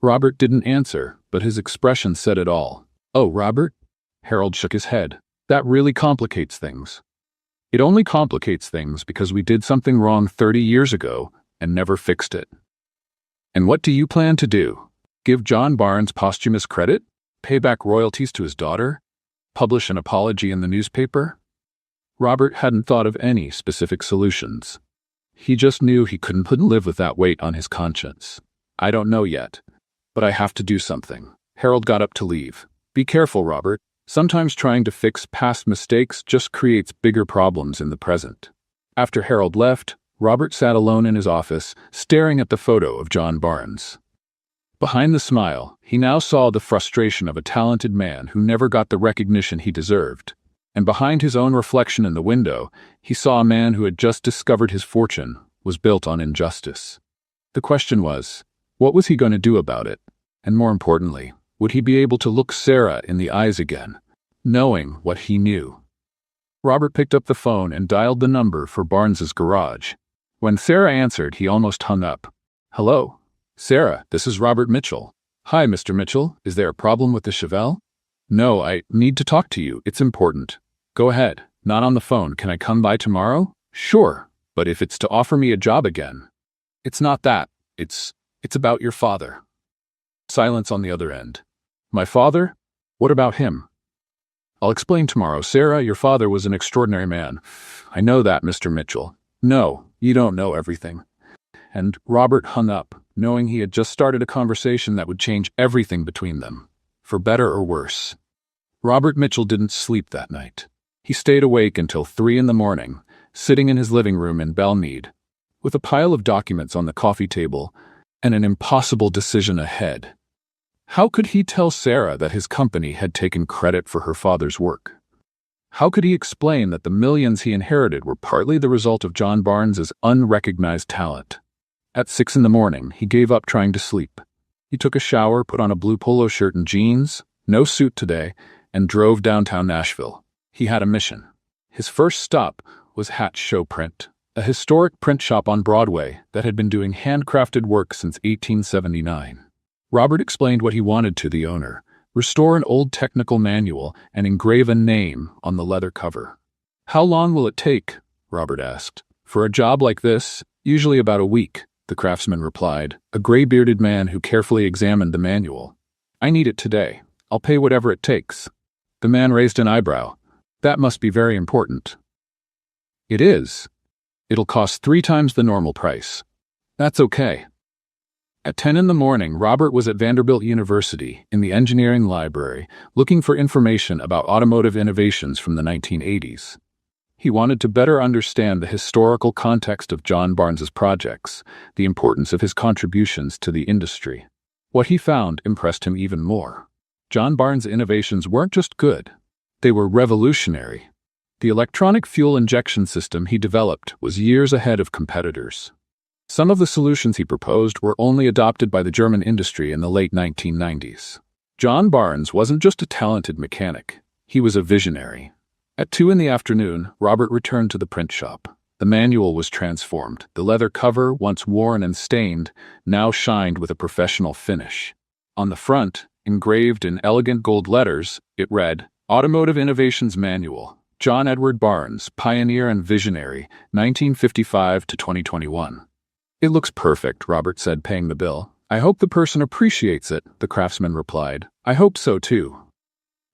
Robert didn't answer, but his expression said it all. Oh, Robert? Harold shook his head. That really complicates things. It only complicates things because we did something wrong 30 years ago and never fixed it. And what do you plan to do? Give John Barnes posthumous credit? Pay back royalties to his daughter? Publish an apology in the newspaper? Robert hadn't thought of any specific solutions. He just knew he couldn't live with that weight on his conscience. I don't know yet, but I have to do something. Harold got up to leave. Be careful, Robert. Sometimes trying to fix past mistakes just creates bigger problems in the present. After Harold left, Robert sat alone in his office, staring at the photo of John Barnes. Behind the smile, he now saw the frustration of a talented man who never got the recognition he deserved. And behind his own reflection in the window, he saw a man who had just discovered his fortune was built on injustice. The question was, what was he going to do about it? And more importantly, would he be able to look Sarah in the eyes again, knowing what he knew? Robert picked up the phone and dialed the number for Barnes's garage. When Sarah answered, he almost hung up. Hello? Sarah, this is Robert Mitchell. Hi, Mr. Mitchell. Is there a problem with the Chevelle? No, I need to talk to you. It's important. Go ahead. Not on the phone. Can I come by tomorrow? Sure, but if it's to offer me a job again. It's not that. It's about your father. Silence on the other end. My father? What about him? I'll explain tomorrow. Sarah, your father was an extraordinary man. I know that, Mr. Mitchell. No, you don't know everything. And Robert hung up, knowing he had just started a conversation that would change everything between them, for better or worse. Robert Mitchell didn't sleep that night. He stayed awake until 3 a.m, sitting in his living room in Belmead, with a pile of documents on the coffee table and an impossible decision ahead. How could he tell Sarah that his company had taken credit for her father's work? How could he explain that the millions he inherited were partly the result of John Barnes's unrecognized talent? At 6 a.m, he gave up trying to sleep. He took a shower, put on a blue polo shirt and jeans, no suit today, and drove downtown Nashville. He had a mission. His first stop was Hatch Show Print, a historic print shop on Broadway that had been doing handcrafted work since 1879. Robert explained what he wanted to the owner: restore an old technical manual and engrave a name on the leather cover. "How long will it take?" Robert asked. "For a job like this, usually about a week," the craftsman replied, a gray-bearded man who carefully examined the manual. "I need it today. I'll pay whatever it takes." The man raised an eyebrow. "That must be very important." "It is. It'll cost 3 times the normal price." "That's okay." At 10 in the morning, Robert was at Vanderbilt University in the engineering library looking for information about automotive innovations from the 1980s. He wanted to better understand the historical context of John Barnes's projects, the importance of his contributions to the industry. What he found impressed him even more. John Barnes' innovations weren't just good, they were revolutionary. The electronic fuel injection system he developed was years ahead of competitors. Some of the solutions he proposed were only adopted by the German industry in the late 1990s. John Barnes wasn't just a talented mechanic, he was a visionary. At 2 in the afternoon, Robert returned to the print shop. The manual was transformed. The leather cover, once worn and stained, now shined with a professional finish. On the front, engraved in elegant gold letters, it read, "Automotive Innovations Manual, John Edward Barnes, Pioneer and Visionary, 1955 to 2021. "It looks perfect," Robert said, paying the bill. "I hope the person appreciates it," the craftsman replied. "I hope so, too."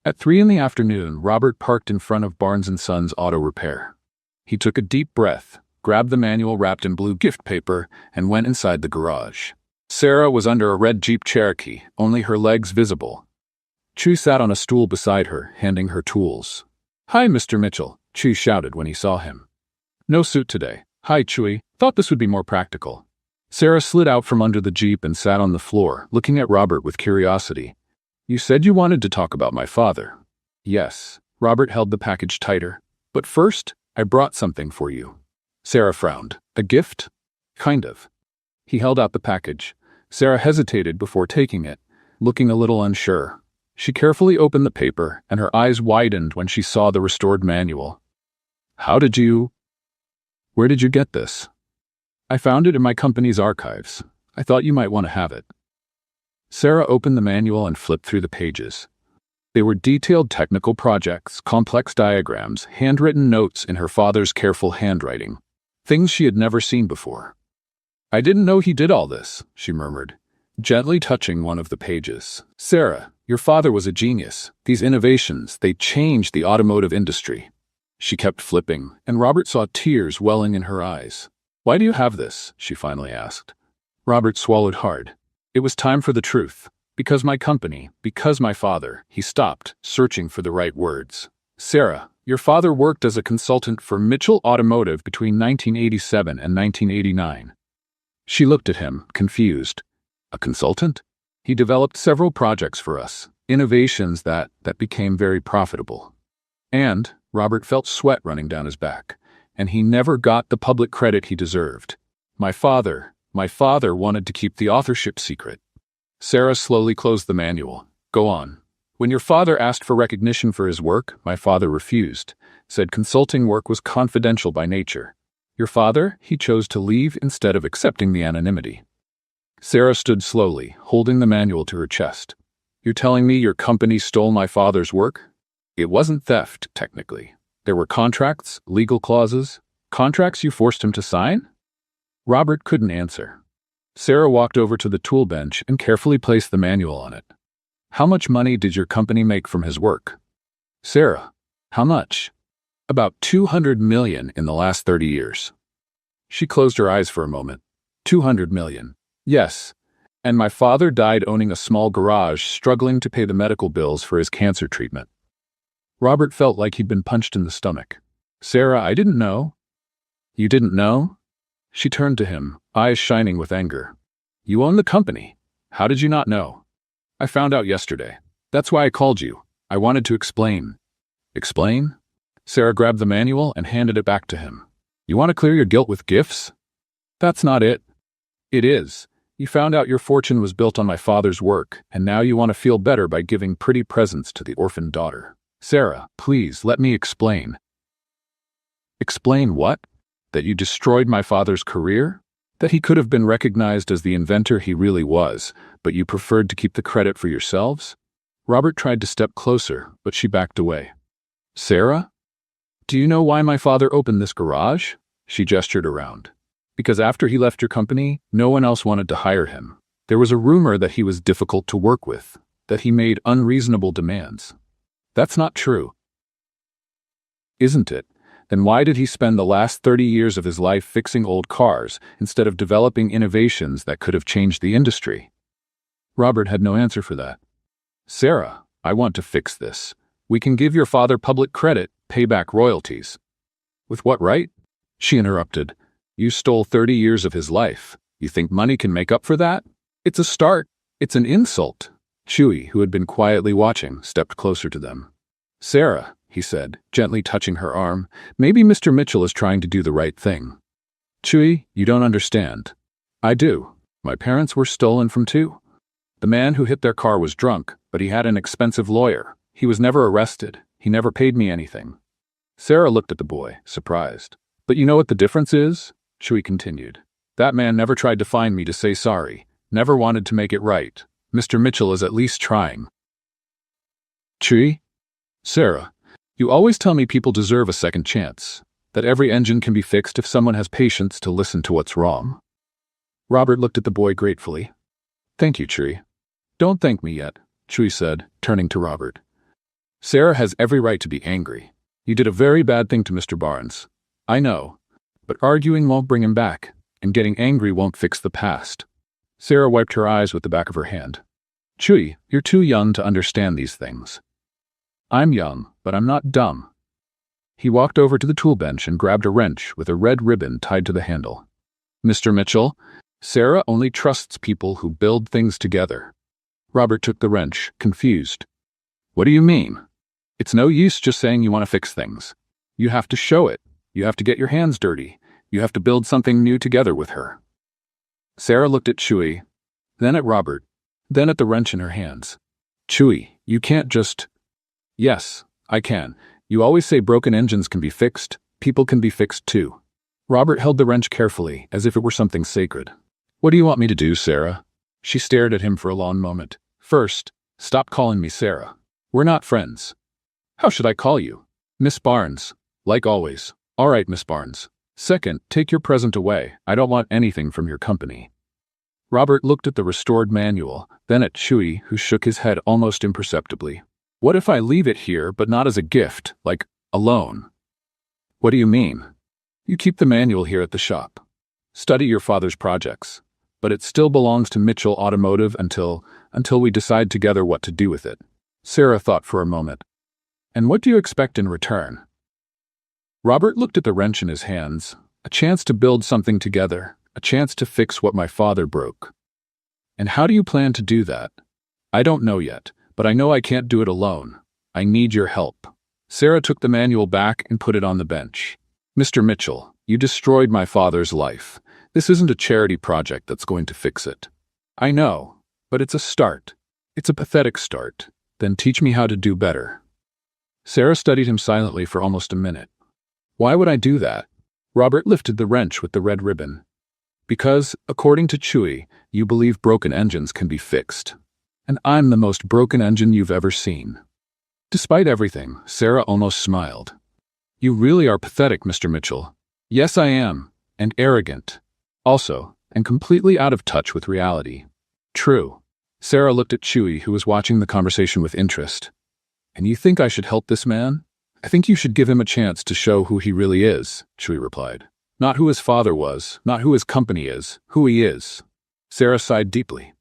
At 3 in the afternoon, Robert parked in front of Barnes & Sons Auto Repair. He took a deep breath, grabbed the manual wrapped in blue gift paper, and went inside the garage. Sarah was under a red Jeep Cherokee, only her legs visible. Chew sat on a stool beside her, handing her tools. "Hi, Mr. Mitchell," Chew shouted when he saw him. "No suit today." "Hi, Chewy. Thought this would be more practical." Sarah slid out from under the Jeep and sat on the floor, looking at Robert with curiosity. "You said you wanted to talk about my father." "Yes." Robert held the package tighter. "But first, I brought something for you." Sarah frowned. "A gift?" "Kind of." He held out the package. Sarah hesitated before taking it, looking a little unsure. She carefully opened the paper, and her eyes widened when she saw the restored manual. "Where did you get this?" "I found it in my company's archives. I thought you might want to have it." Sarah opened the manual and flipped through the pages. They were detailed technical projects, complex diagrams, handwritten notes in her father's careful handwriting, things she had never seen before. "I didn't know he did all this," she murmured, gently touching one of the pages. "Sarah, your father was a genius. These innovations, they changed the automotive industry." She kept flipping, and Robert saw tears welling in her eyes. "Why do you have this?" she finally asked. Robert swallowed hard. It was time for the truth. "Because my company, because my father." He stopped, searching for the right words. "Sarah, your father worked as a consultant for Mitchell Automotive between 1987 and 1989. She looked at him, confused. "A consultant?" "He developed several projects for us, innovations that became very profitable. And," Robert felt sweat running down his back, "and he never got the public credit he deserved. My father wanted to keep the authorship secret." Sarah slowly closed the manual. "Go on." "When your father asked for recognition for his work, my father refused, said consulting work was confidential by nature. Your father, he chose to leave instead of accepting the anonymity." Sarah stood slowly, holding the manual to her chest. "You're telling me your company stole my father's work?" "It wasn't theft, technically. There were contracts, legal clauses. Contracts you forced him to sign?" Robert couldn't answer. Sarah walked over to the tool bench and carefully placed the manual on it. "How much money did your company make from his work?" "Sarah, how much?" "About 200 million in the last 30 years. She closed her eyes for a moment. 200 million. "Yes. And my father died owning a small garage, struggling to pay the medical bills for his cancer treatment." Robert felt like he'd been punched in the stomach. "Sarah, I didn't know." "You didn't know?" She turned to him, eyes shining with anger. "You own the company. How did you not know?" "I found out yesterday. That's why I called you. I wanted to explain." "Explain?" Sarah grabbed the manual and handed it back to him. "You want to clear your guilt with gifts?" "That's not it." "It is. You found out your fortune was built on my father's work, and now you want to feel better by giving pretty presents to the orphaned daughter. Sarah, please let me explain." Explain what? That you destroyed my father's career? That he could have been recognized as the inventor he really was, but you preferred to keep the credit for yourselves? Robert tried to step closer, but she backed away. Sarah? Do you know why my father opened this garage? She gestured around. Because after he left your company, no one else wanted to hire him. There was a rumor that he was difficult to work with, that he made unreasonable demands. That's not true. Isn't it? Then why did he spend the last 30 years of his life fixing old cars instead of developing innovations that could have changed the industry? Robert had no answer for that. Sarah, I want to fix this. We can give your father public credit, pay back royalties. With what right? She interrupted. You stole 30 years of his life. You think money can make up for that? It's a start. It's an insult. Chewie, who had been quietly watching, stepped closer to them. Sarah, he said, gently touching her arm, maybe Mr. Mitchell is trying to do the right thing. Chewie, you don't understand. I do. My parents were stolen from too. The man who hit their car was drunk, but he had an expensive lawyer. He was never arrested. He never paid me anything. Sarah looked at the boy, surprised. But you know what the difference is? Chewie continued. That man never tried to find me to say sorry, never wanted to make it right. Mr. Mitchell is at least trying. Chewie? Sarah, you always tell me people deserve a second chance, that every engine can be fixed if someone has patience to listen to what's wrong. Robert looked at the boy gratefully. Thank you, Chewie. Don't thank me yet, Chewie said, turning to Robert. Sarah has every right to be angry. You did a very bad thing to Mr. Barnes. I know, but arguing won't bring him back, and getting angry won't fix the past. Sarah wiped her eyes with the back of her hand. Chewie, you're too young to understand these things. I'm young, but I'm not dumb. He walked over to the tool bench and grabbed a wrench with a red ribbon tied to the handle. Mr. Mitchell, Sarah only trusts people who build things together. Robert took the wrench, confused. What do you mean? It's no use just saying you want to fix things. You have to show it. You have to get your hands dirty. You have to build something new together with her. Sarah looked at Chewie, then at Robert, then at the wrench in her hands. Chewie, you can't just... Yes, I can. You always say broken engines can be fixed. People can be fixed too. Robert held the wrench carefully, as if it were something sacred. What do you want me to do, Sarah? She stared at him for a long moment. First, stop calling me Sarah. We're not friends. How should I call you? Miss Barnes. Like always. All right, Miss Barnes. Second, take your present away. I don't want anything from your company. Robert looked at the restored manual, then at Chewie, who shook his head almost imperceptibly. What if I leave it here, but not as a gift, like a loan? What do you mean? You keep the manual here at the shop. Study your father's projects. But it still belongs to Mitchell Automotive until we decide together what to do with it. Sarah thought for a moment. And what do you expect in return? Robert looked at the wrench in his hands. A chance to build something together. A chance to fix what my father broke. And how do you plan to do that? I don't know yet, but I know I can't do it alone. I need your help. Sarah took the manual back and put it on the bench. Mr. Mitchell, you destroyed my father's life. This isn't a charity project that's going to fix it. I know, but it's a start. It's a pathetic start. Then teach me how to do better. Sarah studied him silently for almost a minute. Why would I do that? Robert lifted the wrench with the red ribbon. Because, according to Chewie, you believe broken engines can be fixed. And I'm the most broken engine you've ever seen. Despite everything, Sarah almost smiled. You really are pathetic, Mr. Mitchell. Yes, I am. And arrogant. Also, and completely out of touch with reality. True. Sarah looked at Chewie, who was watching the conversation with interest. And you think I should help this man? I think you should give him a chance to show who he really is, Chewie replied. Not who his father was, not who his company is, who he is. Sarah sighed deeply.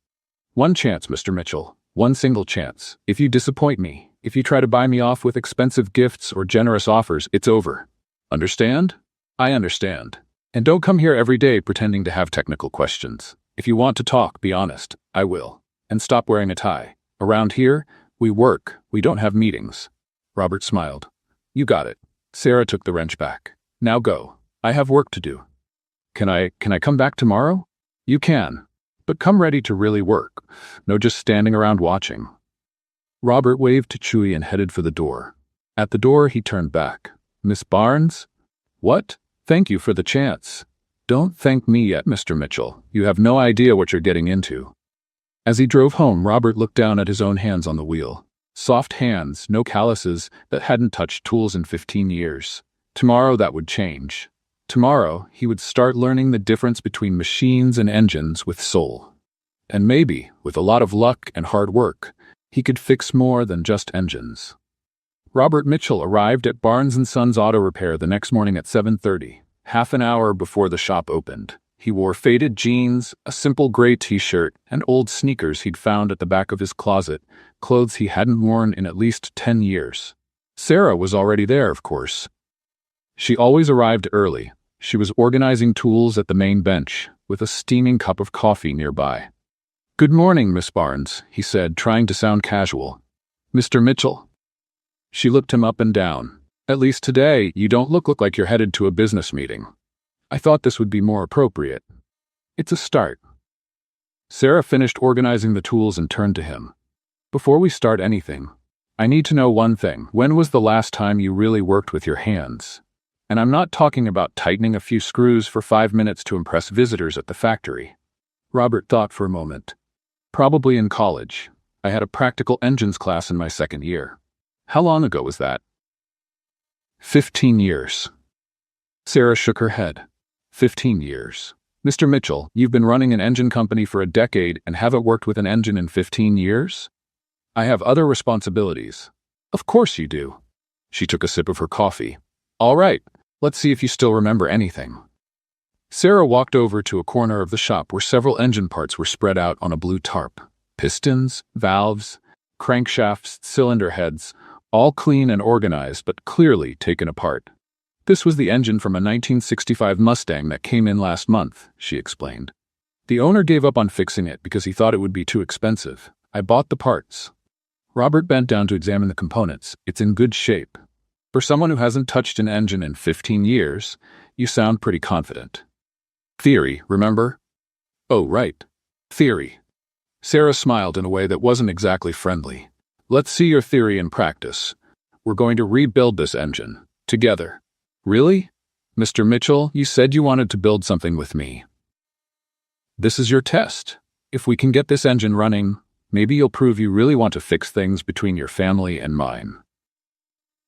One chance, Mr. Mitchell. One single chance. If you disappoint me, if you try to buy me off with expensive gifts or generous offers, it's over. Understand? I understand. And don't come here every day pretending to have technical questions. If you want to talk, be honest. I will. And stop wearing a tie. Around here, we work. We don't have meetings. Robert smiled. You got it. Sarah took the wrench back. Now go. I have work to do. Can I come back tomorrow? You can. But come ready to really work. No just standing around watching. Robert waved to Chewie and headed for the door. At the door, he turned back. Miss Barnes? What? Thank you for the chance. Don't thank me yet, Mr. Mitchell. You have no idea what you're getting into. As he drove home, Robert looked down at his own hands on the wheel. Soft hands, no calluses, that hadn't touched tools in 15 years. Tomorrow that would change. Tomorrow, he would start learning the difference between machines and engines with soul. And maybe, with a lot of luck and hard work, he could fix more than just engines. Robert Mitchell arrived at Barnes & Sons Auto Repair the next morning at 7:30, half an hour before the shop opened. He wore faded jeans, a simple gray t-shirt, and old sneakers he'd found at the back of his closet, clothes he hadn't worn in at least 10 years. Sarah was already there, of course. She always arrived early. She was organizing tools at the main bench, with a steaming cup of coffee nearby. "Good morning, Miss Barnes," he said, trying to sound casual. "Mr. Mitchell?" She looked him up and down. "At least today, you don't look like you're headed to a business meeting. I thought this would be more appropriate. It's a start." Sarah finished organizing the tools and turned to him. "Before we start anything, I need to know one thing. When was the last time you really worked with your hands? And I'm not talking about tightening a few screws for 5 minutes to impress visitors at the factory." Robert thought for a moment. "Probably in college. I had a practical engines class in my second year." "How long ago was that?" 15 years. Sarah shook her head. 15 years. "Mr. Mitchell, you've been running an engine company for a decade and haven't worked with an engine in 15 years? I have other responsibilities." "Of course you do." She took a sip of her coffee. "All right, let's see if you still remember anything." Sarah walked over to a corner of the shop where several engine parts were spread out on a blue tarp. Pistons, valves, crankshafts, cylinder heads, all clean and organized but clearly taken apart. "This was the engine from a 1965 Mustang that came in last month," she explained. "The owner gave up on fixing it because he thought it would be too expensive. I bought the parts." Robert bent down to examine the components. "It's in good shape. For someone who hasn't touched an engine in 15 years, you sound pretty confident." "Theory, remember?" "Oh, right. Theory." Sarah smiled in a way that wasn't exactly friendly. "Let's see your theory in practice. We're going to rebuild this engine. Together." "Really? Mr. Mitchell, you said you wanted to build something with me." "This is your test. If we can get this engine running, maybe you'll prove you really want to fix things between your family and mine."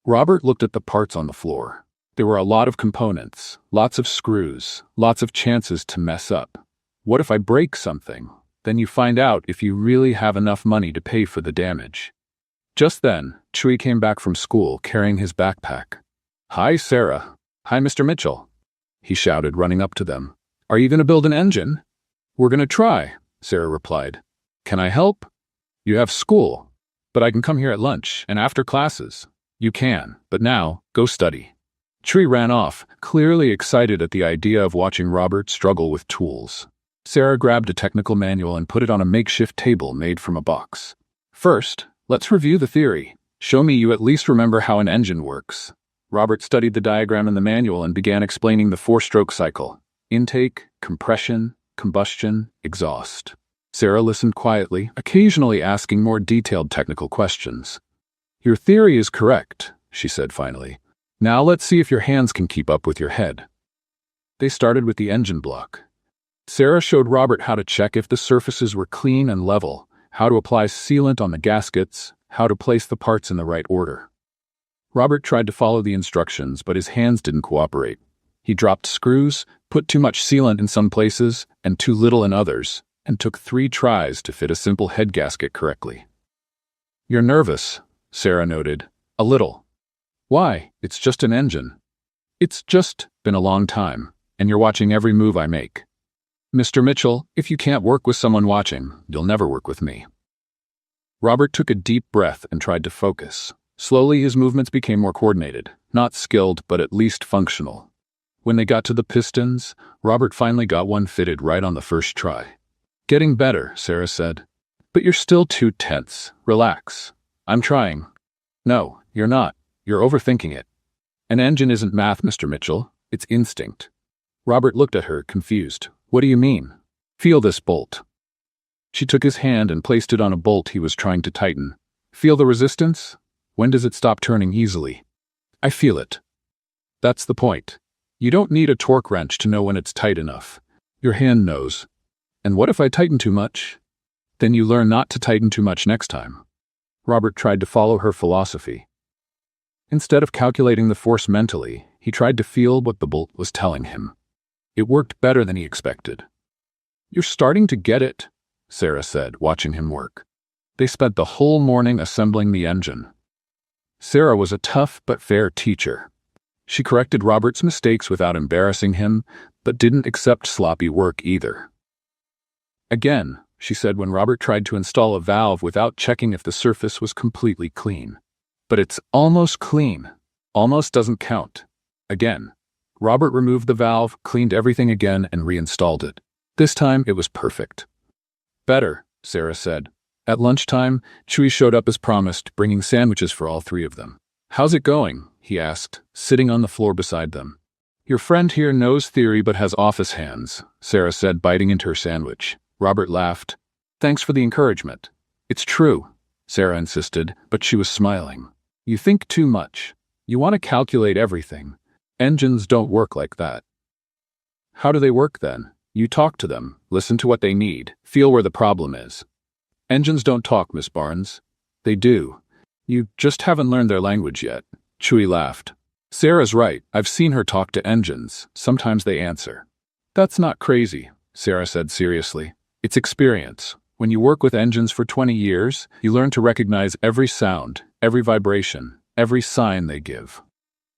Robert looked at the parts on the floor. There were a lot of components, lots of screws, lots of chances to mess up. What if I break something? Then you find out if you really have enough money to pay for the damage. Just then, Chewie came back from school carrying his backpack. "Hi, Sarah." "Hi, Mr. Mitchell," he shouted, running up to them. "Are you going to build an engine?" "We're going to try," Sarah replied. "Can I help?" "You have school, but I can come here at lunch and after classes." "You can, but now, go study." Chewie ran off, clearly excited at the idea of watching Robert struggle with tools. Sarah grabbed a technical manual and put it on a makeshift table made from a box. "First, let's review the theory. Show me you at least remember how an engine works." Robert studied the diagram in the manual and began explaining the 4-stroke cycle: intake, compression, combustion, exhaust. Sarah listened quietly, occasionally asking more detailed technical questions. "Your theory is correct," she said finally. "Now let's see if your hands can keep up with your head." They started with the engine block. Sarah showed Robert how to check if the surfaces were clean and level, how to apply sealant on the gaskets, how to place the parts in the right order. Robert tried to follow the instructions, but his hands didn't cooperate. He dropped screws, put too much sealant in some places and too little in others, and took 3 tries to fit a simple head gasket correctly. "You're nervous," Sarah noted. "A little." "Why? It's just an engine." "It's just been a long time, and you're watching every move I make. Mr. Mitchell, if you can't work with someone watching, you'll never work with me." Robert took a deep breath and tried to focus. Slowly, his movements became more coordinated, not skilled, but at least functional. When they got to the pistons, Robert finally got one fitted right on the first try. "Getting better," Sarah said. "But you're still too tense. Relax. I'm trying." "No, you're not. You're overthinking it. An engine isn't math, Mr. Mitchell. It's instinct." Robert looked at her, confused. "What do you mean?" "Feel this bolt." She took his hand and placed it on a bolt he was trying to tighten. "Feel the resistance? When does it stop turning easily?" "I feel it." "That's the point. You don't need a torque wrench to know when it's tight enough. Your hand knows. And what if I tighten too much? Then you learn not to tighten too much next time. Robert tried to follow her philosophy. Instead of calculating the force mentally, he tried to feel what the bolt was telling him. It worked better than he expected. You're starting to get it, Sarah said, watching him work. They spent the whole morning assembling the engine. Sarah was a tough but fair teacher. She corrected Robert's mistakes without embarrassing him, but didn't accept sloppy work either. Again, she said when Robert tried to install a valve without checking if the surface was completely clean. But it's almost clean. Almost doesn't count. Again. Robert removed the valve, cleaned everything again, and reinstalled it. This time, it was perfect. Better, Sarah said. At lunchtime, Chewie showed up as promised, bringing sandwiches for all three of them. How's it going? He asked, sitting on the floor beside them. Your friend here knows theory but has office hands, Sarah said, biting into her sandwich. Robert laughed. Thanks for the encouragement. It's true, Sarah insisted, but she was smiling. You think too much. You want to calculate everything. Engines don't work like that. How do they work then? You talk to them, listen to what they need, feel where the problem is. Engines don't talk, Miss Barnes. They do. You just haven't learned their language yet. Chewie laughed. Sarah's right. I've seen her talk to engines. Sometimes they answer. That's not crazy, Sarah said seriously. It's experience. When you work with engines for 20 years, you learn to recognize every sound, every vibration, every sign they give.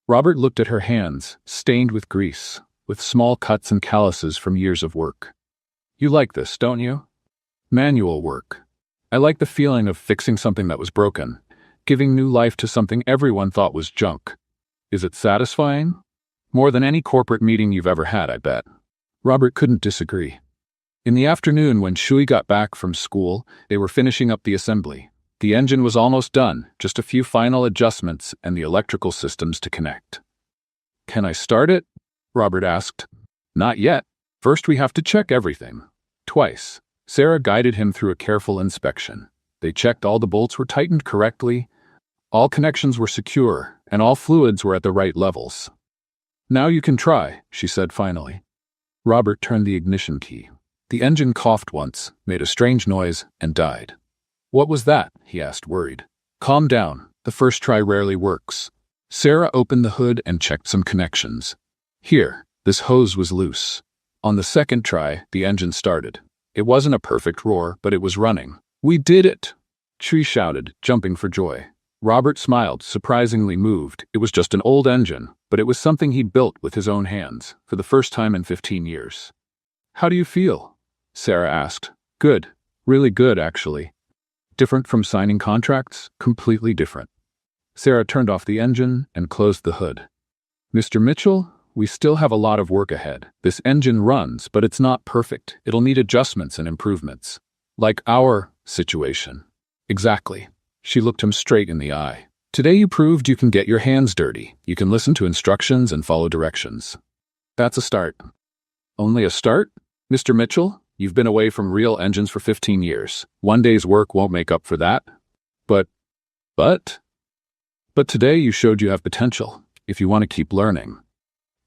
Robert looked at her hands, stained with grease, with small cuts and calluses from years of work. You like this, don't you? Manual work. I like the feeling of fixing something that was broken, giving new life to something everyone thought was junk. Is it satisfying? More than any corporate meeting you've ever had, I bet. Robert couldn't disagree. In the afternoon, when Chewie got back from school, they were finishing up the assembly. The engine was almost done, just a few final adjustments and the electrical systems to connect. Can I start it? Robert asked. Not yet. First we have to check everything. Twice. Sarah guided him through a careful inspection. They checked all the bolts were tightened correctly, all connections were secure, and all fluids were at the right levels. Now you can try, she said finally. Robert turned the ignition key. The engine coughed once, made a strange noise, and died. What was that? He asked, worried. Calm down. The first try rarely works. Sarah opened the hood and checked some connections. Here, this hose was loose. On the second try, the engine started. It wasn't a perfect roar, but it was running. We did it! Chewie shouted, jumping for joy. Robert smiled, surprisingly moved. It was just an old engine, but it was something he built with his own hands, for the first time in 15 years. How do you feel? Sarah asked. Good. Really good, actually. Different from signing contracts? Completely different. Sarah turned off the engine and closed the hood. Mr. Mitchell, we still have a lot of work ahead. This engine runs, but it's not perfect. It'll need adjustments and improvements. Like our situation. Exactly. She looked him straight in the eye. Today you proved you can get your hands dirty. You can listen to instructions and follow directions. That's a start. Only a start? Mr. Mitchell, you've been away from real engines for 15 years. One day's work won't make up for that. But today you showed you have potential, if you want to keep learning.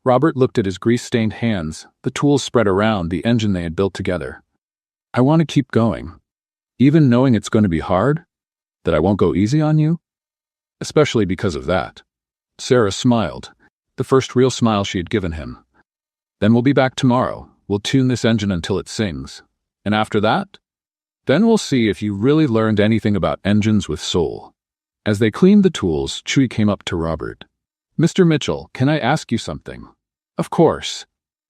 Robert looked at his grease-stained hands, the tools spread around the engine they had built together. I want to keep going. Even knowing it's going to be hard? That I won't go easy on you? Especially because of that. Sarah smiled, the first real smile she had given him. Then we'll be back tomorrow. We'll tune this engine until it sings. And after that? Then we'll see if you really learned anything about engines with soul. As they cleaned the tools, Chewie came up to Robert. Mr. Mitchell, can I ask you something? Of course.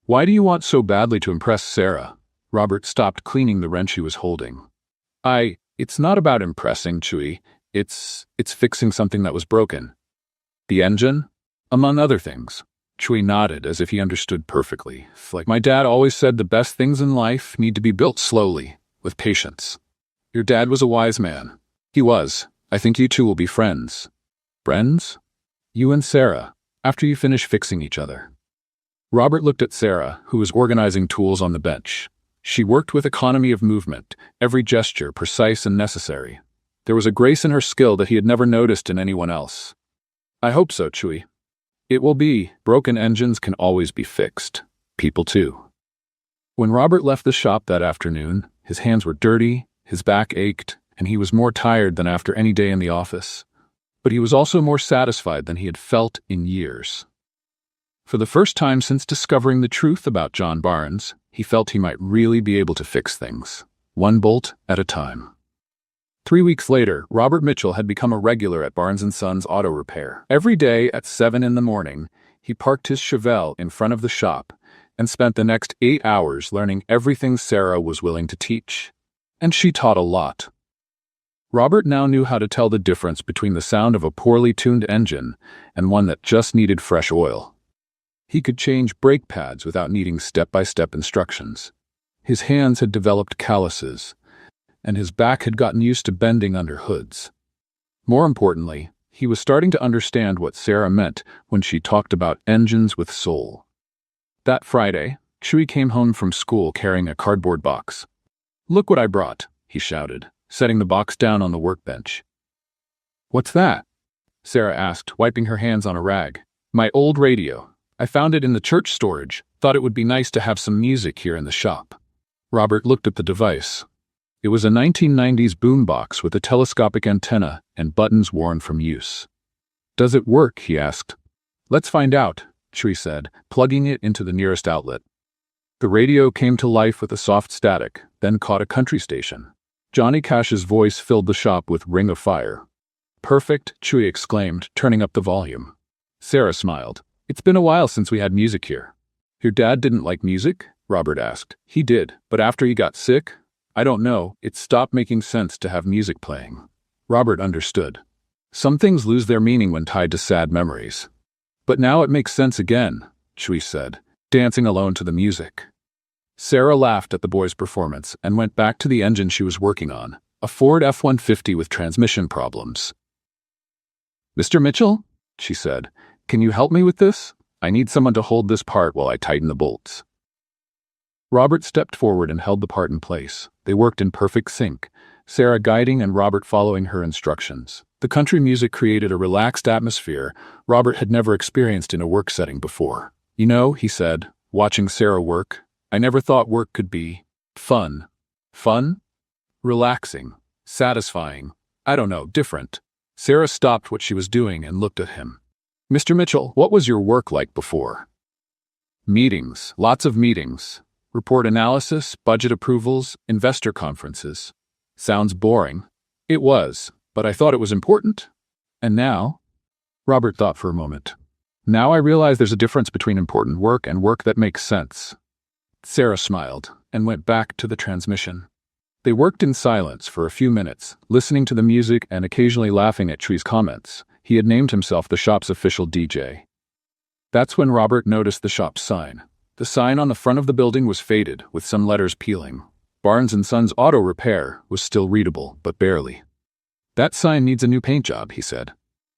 Why do you want so badly to impress Sarah? Robert stopped cleaning the wrench he was holding. It's not about impressing, Chewie. It's fixing something that was broken. The engine? Among other things. Chewie nodded as if he understood perfectly. Like my dad always said, the best things in life need to be built slowly, with patience. Your dad was a wise man. He was. I think you two will be friends. Friends? You and Sarah, after you finish fixing each other. Robert looked at Sarah, who was organizing tools on the bench. She worked with economy of movement, every gesture precise and necessary. There was a grace in her skill that he had never noticed in anyone else. I hope so, Chewie. It will be. Broken engines can always be fixed. People too. When Robert left the shop that afternoon, his hands were dirty, his back ached, and he was more tired than after any day in the office. But he was also more satisfied than he had felt in years. For the first time since discovering the truth about John Barnes, he felt he might really be able to fix things, one bolt at a time. 3 weeks later, Robert Mitchell had become a regular at Barnes & Sons Auto Repair. Every day at 7 in the morning, he parked his Chevelle in front of the shop and spent the next 8 hours learning everything Sarah was willing to teach. And she taught a lot. Robert now knew how to tell the difference between the sound of a poorly tuned engine and one that just needed fresh oil. He could change brake pads without needing step-by-step instructions. His hands had developed calluses, and his back had gotten used to bending under hoods. More importantly, he was starting to understand what Sarah meant when she talked about engines with soul. That Friday, Chewy came home from school carrying a cardboard box. "Look what I brought," he shouted, setting the box down on the workbench. "What's that?" Sarah asked, wiping her hands on a rag. "My old radio. I found it in the church storage. Thought it would be nice to have some music here in the shop." Robert looked at the device. It was a 1990s boombox with a telescopic antenna and buttons worn from use. "Does it work?" he asked. "Let's find out," Chewy said, plugging it into the nearest outlet. The radio came to life with a soft static, then caught a country station. Johnny Cash's voice filled the shop with Ring of Fire. "Perfect," Chewy exclaimed, turning up the volume. Sarah smiled. "It's been a while since we had music here." "Your dad didn't like music?" Robert asked. "He did, but after he got sick, I don't know, it stopped making sense to have music playing." Robert understood. Some things lose their meaning when tied to sad memories. "But now it makes sense again," Chewy said, dancing alone to the music. Sarah laughed at the boy's performance and went back to the engine she was working on, a Ford F-150 with transmission problems. "Mr. Mitchell," she said, "can you help me with this? I need someone to hold this part while I tighten the bolts." Robert stepped forward and held the part in place. They worked in perfect sync, Sarah guiding and Robert following her instructions. The country music created a relaxed atmosphere Robert had never experienced in a work setting before. "You know," he said, watching Sarah work, "I never thought work could be fun." "Fun?" "Relaxing. Satisfying. I don't know, different." Sarah stopped what she was doing and looked at him. "Mr. Mitchell, what was your work like before?" "Meetings. Lots of meetings. Report analysis, budget approvals, investor conferences." "Sounds boring." "It was, but I thought it was important." "And now?" Robert thought for a moment. "Now I realize there's a difference between important work and work that makes sense." Sarah smiled and went back to the transmission. They worked in silence for a few minutes, listening to the music and occasionally laughing at Chewy's comments. He had named himself the shop's official DJ. That's when Robert noticed the shop's sign. The sign on the front of the building was faded, with some letters peeling. Barnes & Sons Auto Repair was still readable, but barely. "That sign needs a new paint job," he said.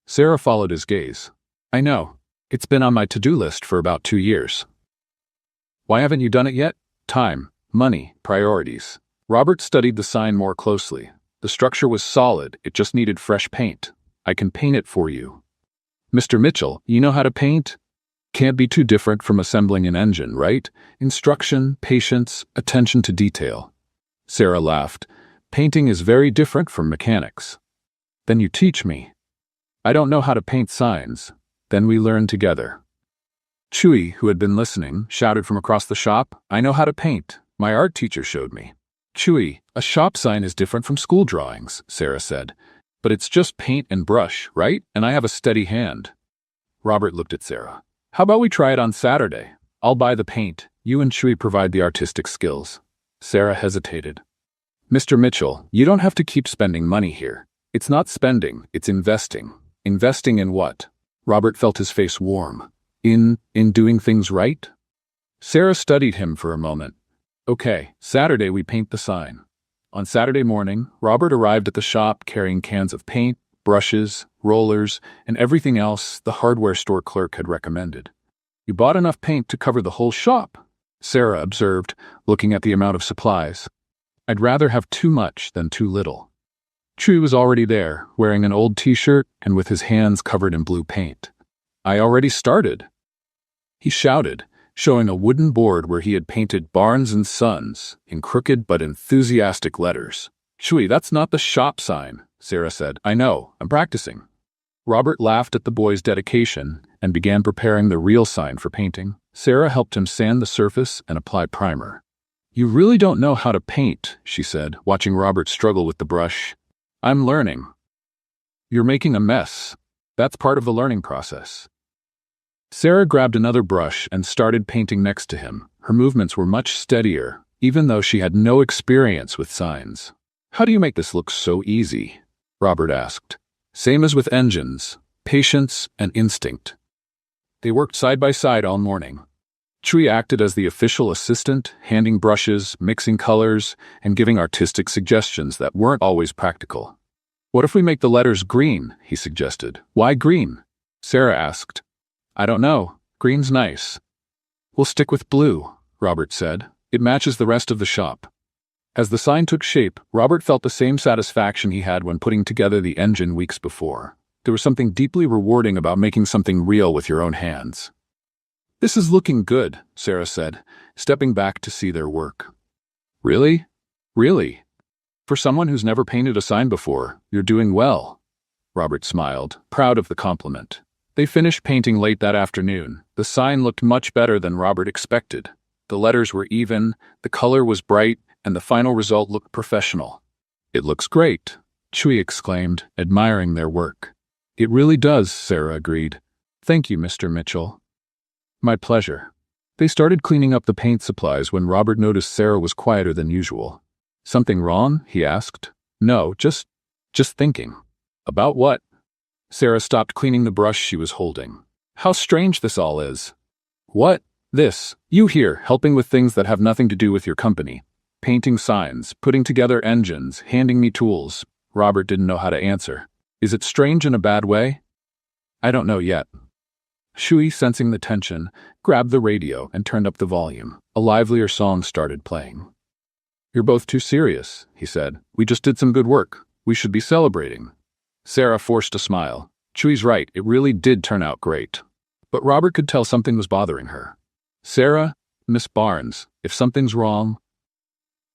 Sarah followed his gaze. "I know. It's been on my to-do list for about 2 years." "Why haven't you done it yet?" "Time, money, priorities." Robert studied the sign more closely. The structure was solid, it just needed fresh paint. "I can paint it for you." "Mr. Mitchell, you know how to paint?" "Can't be too different from assembling an engine, right? Instruction, patience, attention to detail." Sarah laughed. "Painting is very different from mechanics." "Then you teach me." "I don't know how to paint signs." "Then we learn together." Chewy, who had been listening, shouted from across the shop, "I know how to paint. My art teacher showed me." "Chewy, a shop sign is different from school drawings," Sarah said. "But it's just paint and brush, right? And I have a steady hand." Robert looked at Sarah. "How about we try it on Saturday? I'll buy the paint. You and Chewy provide the artistic skills." Sarah hesitated. "Mr. Mitchell, you don't have to keep spending money here. It's not spending, it's investing." "Investing in what?" Robert felt his face warm. In doing things right?" Sarah studied him for a moment. "Okay, Saturday we paint the sign." On Saturday morning, Robert arrived at the shop carrying cans of paint, brushes, rollers, and everything else the hardware store clerk had recommended. "You bought enough paint to cover the whole shop," Sarah observed, looking at the amount of supplies. "I'd rather have too much than too little." Chewy was already there, wearing an old t-shirt and with his hands covered in blue paint. I already started, he shouted, showing a wooden board where he had painted Barnes and Sons in crooked but enthusiastic letters. Shui, that's not the shop sign, Sarah said. I know, I'm practicing. Robert laughed at the boy's dedication and began preparing the real sign for painting. Sarah helped him sand the surface and apply primer. You really don't know how to paint, she said, watching Robert struggle with the brush. I'm learning. You're making a mess. That's part of the learning process. Sarah grabbed another brush and started painting next to him. Her movements were much steadier, even though she had no experience with signs. How do you make this look so easy? Robert asked. Same as with engines, patience and instinct. They worked side by side all morning. Chui acted as the official assistant, handing brushes, mixing colors, and giving artistic suggestions that weren't always practical. What if we make the letters green? He suggested. Why green? Sarah asked. I don't know. Green's nice. We'll stick with blue, Robert said. It matches the rest of the shop. As the sign took shape, Robert felt the same satisfaction he had when putting together the engine weeks before. There was something deeply rewarding about making something real with your own hands. This is looking good, Sarah said, stepping back to see their work. Really? Really? For someone who's never painted a sign before, you're doing well. Robert smiled, proud of the compliment. They finished painting late that afternoon. The sign looked much better than Robert expected. The letters were even, the color was bright, and the final result looked professional. It looks great, Chui exclaimed, admiring their work. It really does, Sarah agreed. Thank you, Mr. Mitchell. My pleasure. They started cleaning up the paint supplies when Robert noticed Sarah was quieter than usual. Something wrong? He asked. No, just thinking. About what? Sarah stopped cleaning the brush she was holding. How strange this all is. What? This. You here, helping with things that have nothing to do with your company. Painting signs, putting together engines, handing me tools. Robert didn't know how to answer. Is it strange in a bad way? I don't know yet. Shui, sensing the tension, grabbed the radio and turned up the volume. A livelier song started playing. You're both too serious, he said. We just did some good work. We should be celebrating. Sarah forced a smile. Chui's right, it really did turn out great. But Robert could tell something was bothering her. Sarah, Miss Barnes, if something's wrong...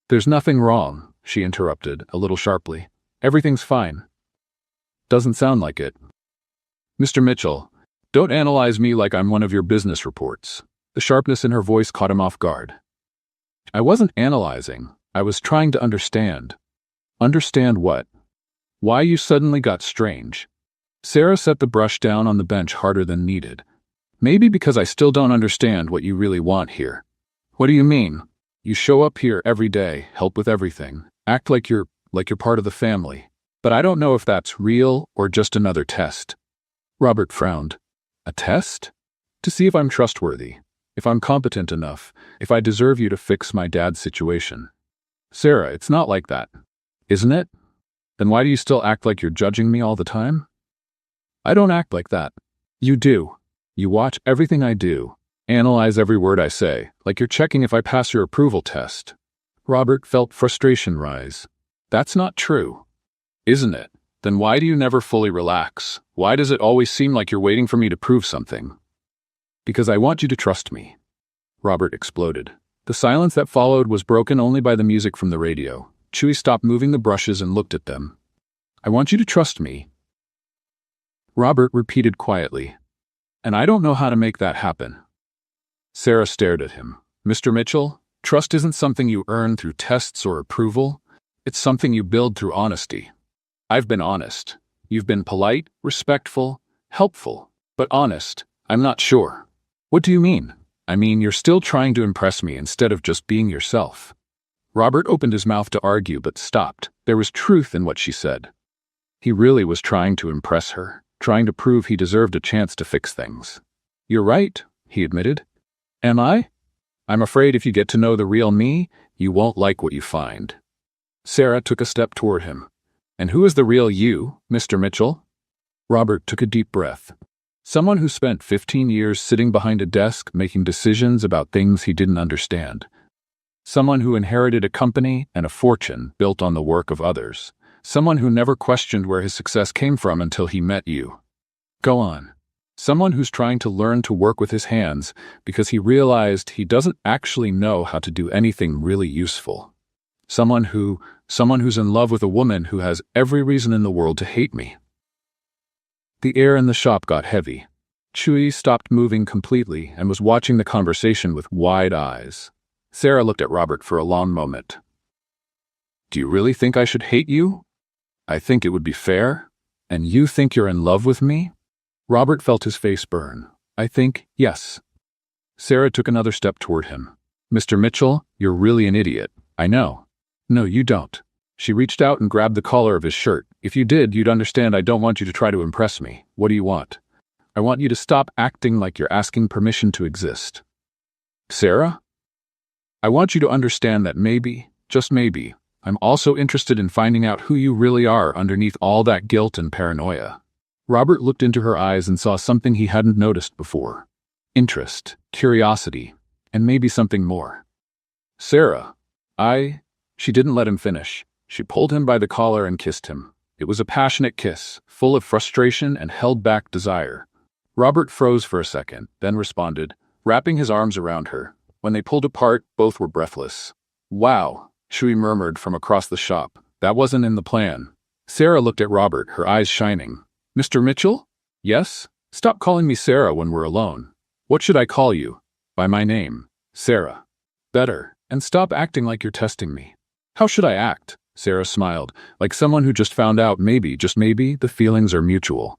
There's nothing wrong, she interrupted, a little sharply. Everything's fine. Doesn't sound like it. Mr. Mitchell, don't analyze me like I'm one of your business reports. The sharpness in her voice caught him off guard. I wasn't analyzing. I was trying to understand. Understand what? Why you suddenly got strange. Sarah set the brush down on the bench harder than needed. Maybe because I still don't understand what you really want here. What do you mean? You show up here every day, help with everything, act like you're part of the family. But I don't know if that's real or just another test. Robert frowned. A test? To see if I'm trustworthy, if I'm competent enough, if I deserve you to fix my dad's situation. Sarah, it's not like that. Isn't it? Then why do you still act like you're judging me all the time? I don't act like that. You do. You watch everything I do, analyze every word I say, like you're checking if I pass your approval test. Robert felt frustration rise. That's not true. Isn't it? Then why do you never fully relax? Why does it always seem like you're waiting for me to prove something? Because I want you to trust me. Robert exploded. The silence that followed was broken only by the music from the radio. Chui stopped moving the brushes and looked at them. I want you to trust me. Robert repeated quietly. And I don't know how to make that happen. Sarah stared at him. Mr. Mitchell, trust isn't something you earn through tests or approval. It's something you build through honesty. I've been honest. You've been polite, respectful, helpful, but honest. I'm not sure. What do you mean? I mean, you're still trying to impress me instead of just being yourself. Robert opened his mouth to argue but stopped. There was truth in what she said. He really was trying to impress her, trying to prove he deserved a chance to fix things. You're right, he admitted. Am I? I'm afraid if you get to know the real me, you won't like what you find. Sarah took a step toward him. And who is the real you, Mr. Mitchell? Robert took a deep breath. Someone who spent 15 years sitting behind a desk making decisions about things he didn't understand. Someone who inherited a company and a fortune built on the work of others. Someone who never questioned where his success came from until he met you. Go on. Someone who's trying to learn to work with his hands because he realized he doesn't actually know how to do anything really useful. Someone who's in love with a woman who has every reason in the world to hate me. The air in the shop got heavy. Chewie stopped moving completely and was watching the conversation with wide eyes. Sarah looked at Robert for a long moment. Do you really think I should hate you? I think it would be fair. And you think you're in love with me? Robert felt his face burn. I think, yes. Sarah took another step toward him. Mr. Mitchell, you're really an idiot. I know. No, you don't. She reached out and grabbed the collar of his shirt. If you did, you'd understand I don't want you to try to impress me. What do you want? I want you to stop acting like you're asking permission to exist. Sarah? I want you to understand that maybe, just maybe, I'm also interested in finding out who you really are underneath all that guilt and paranoia. Robert looked into her eyes and saw something he hadn't noticed before. Interest, curiosity, and maybe something more. Sarah, She didn't let him finish. She pulled him by the collar and kissed him. It was a passionate kiss, full of frustration and held-back desire. Robert froze for a second, then responded, wrapping his arms around her. When they pulled apart, both were breathless. Wow, Chewie murmured from across the shop. That wasn't in the plan. Sarah looked at Robert, her eyes shining. Mr. Mitchell? Yes? Stop calling me Sarah when we're alone. What should I call you? By my name, Sarah. Better, and stop acting like you're testing me. How should I act? Sarah smiled, like someone who just found out maybe, just maybe, the feelings are mutual.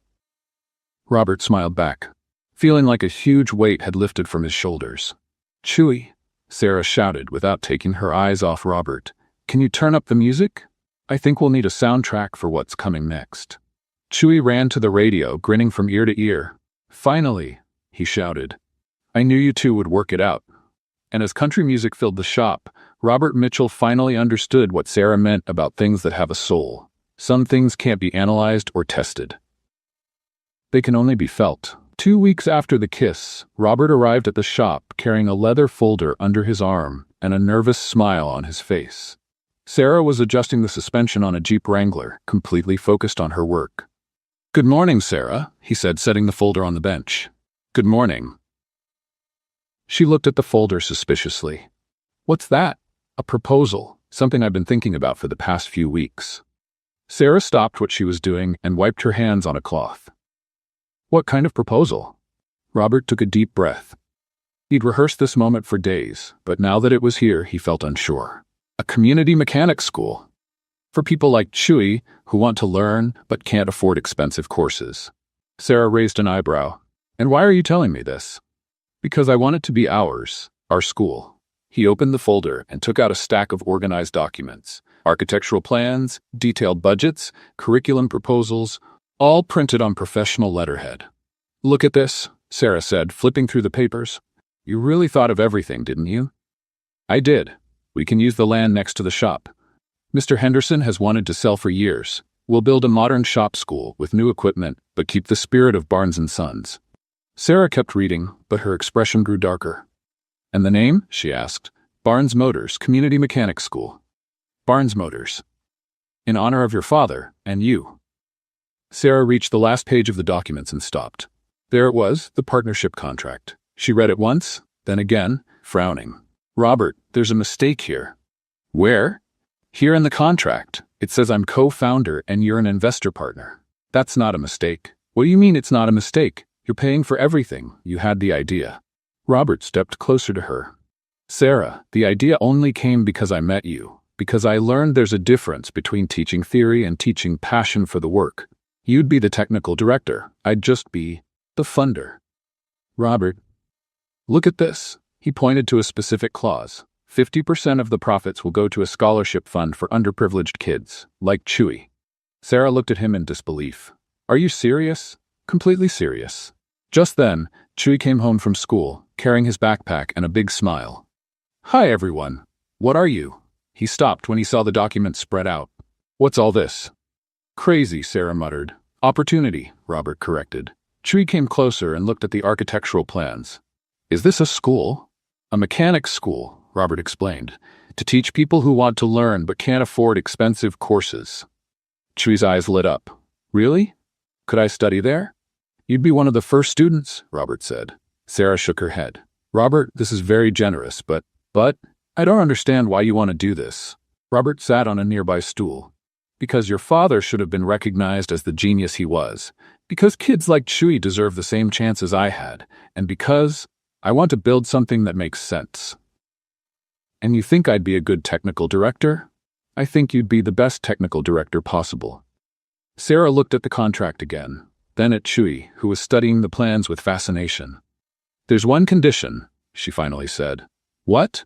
Robert smiled back, feeling like a huge weight had lifted from his shoulders. Chewie, Sarah shouted without taking her eyes off Robert. Can you turn up the music? I think we'll need a soundtrack for what's coming next. Chewie ran to the radio, grinning from ear to ear. Finally, he shouted. I knew you two would work it out. And as country music filled the shop, Robert Mitchell finally understood what Sarah meant about things that have a soul. Some things can't be analyzed or tested. They can only be felt. 2 weeks after the kiss, Robert arrived at the shop carrying a leather folder under his arm and a nervous smile on his face. Sarah was adjusting the suspension on a Jeep Wrangler, completely focused on her work. Good morning, Sarah, he said, setting the folder on the bench. Good morning. She looked at the folder suspiciously. What's that? A proposal, something I've been thinking about for the past few weeks. Sarah stopped what she was doing and wiped her hands on a cloth. What kind of proposal? Robert took a deep breath. He'd rehearsed this moment for days, but now that it was here, he felt unsure. A community mechanics school. For people like Chewie, who want to learn but can't afford expensive courses. Sarah raised an eyebrow. And why are you telling me this? Because I want it to be ours, our school. He opened the folder and took out a stack of organized documents. Architectural plans, detailed budgets, curriculum proposals, all printed on professional letterhead. Look at this, Sarah said, flipping through the papers. You really thought of everything, didn't you? I did. We can use the land next to the shop. Mr. Henderson has wanted to sell for years. We'll build a modern shop school with new equipment, but keep the spirit of Barnes & Sons. Sarah kept reading, but her expression grew darker. And the name? She asked. Barnes Motors Community Mechanics School. Barnes Motors. In honor of your father, and you. Sarah reached the last page of the documents and stopped. There it was, the partnership contract. She read it once, then again, frowning. Robert, there's a mistake here. Where? Here in the contract. It says I'm co-founder and you're an investor partner. That's not a mistake. What do you mean it's not a mistake? You're paying for everything. You had the idea. Robert stepped closer to her. Sarah, the idea only came because I met you, because I learned there's a difference between teaching theory and teaching passion for the work. You'd be the technical director. I'd just be the funder. Robert, look at this. He pointed to a specific clause. 50% of the profits will go to a scholarship fund for underprivileged kids, like Chewie. Sarah looked at him in disbelief. Are you serious? Completely serious. Just then, Chewie came home from school, carrying his backpack and a big smile. Hi, everyone. What are you? He stopped when he saw the document spread out. What's all this? Crazy, Sarah muttered. Opportunity, Robert corrected. Chewie came closer and looked at the architectural plans. Is this a school? A mechanics school, Robert explained, to teach people who want to learn but can't afford expensive courses. Chewie's eyes lit up. Really? Could I study there? You'd be one of the first students, Robert said. Sarah shook her head. Robert, this is very generous, but I don't understand why you want to do this. Robert sat on a nearby stool. Because your father should have been recognized as the genius he was. Because kids like Chewie deserve the same chances I had. And because I want to build something that makes sense. And you think I'd be a good technical director? I think you'd be the best technical director possible. Sarah looked at the contract again, then at Chewie, who was studying the plans with fascination. There's one condition, she finally said. What?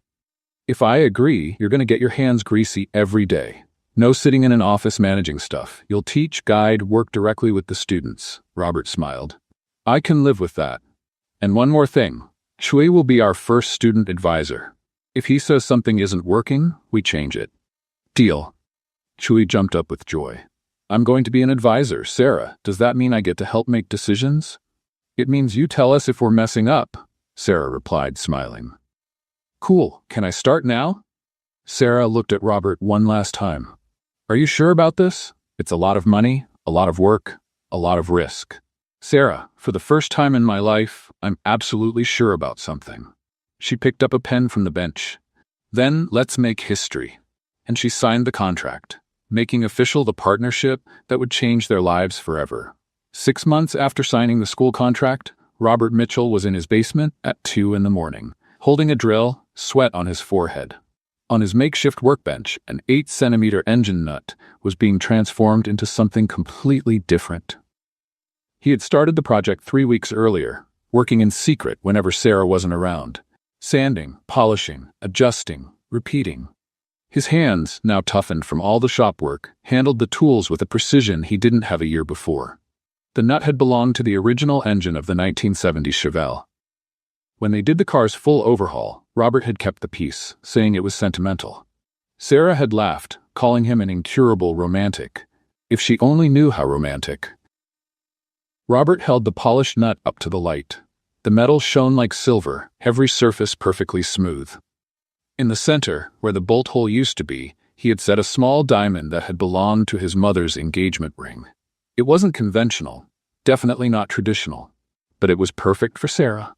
If I agree, you're going to get your hands greasy every day. No sitting in an office managing stuff. You'll teach, guide, work directly with the students. Robert smiled. I can live with that. And one more thing. Chewie will be our first student advisor. If he says something isn't working, we change it. Deal. Chewie jumped up with joy. I'm going to be an advisor, Sarah. Does that mean I get to help make decisions? It means you tell us if we're messing up, Sarah replied, smiling. Cool. Can I start now? Sarah looked at Robert one last time. Are you sure about this? It's a lot of money, a lot of work, a lot of risk. Sarah, for the first time in my life, I'm absolutely sure about something. She picked up a pen from the bench. Then let's make history. And she signed the contract, making official the partnership that would change their lives forever. 6 months after signing the school contract, Robert Mitchell was in his basement at 2 a.m, holding a drill, sweat on his forehead. On his makeshift workbench, an 8-centimeter engine nut was being transformed into something completely different. He had started the project 3 weeks earlier, working in secret whenever Sarah wasn't around. Sanding, polishing, adjusting, repeating. His hands, now toughened from all the shop work, handled the tools with a precision he didn't have a year before. The nut had belonged to the original engine of the 1970 Chevelle. When they did the car's full overhaul, Robert had kept the piece, saying it was sentimental. Sarah had laughed, calling him an incurable romantic. If she only knew how romantic. Robert held the polished nut up to the light. The metal shone like silver, every surface perfectly smooth. In the center, where the bolt hole used to be, he had set a small diamond that had belonged to his mother's engagement ring. It wasn't conventional, definitely not traditional, but it was perfect for Sarah.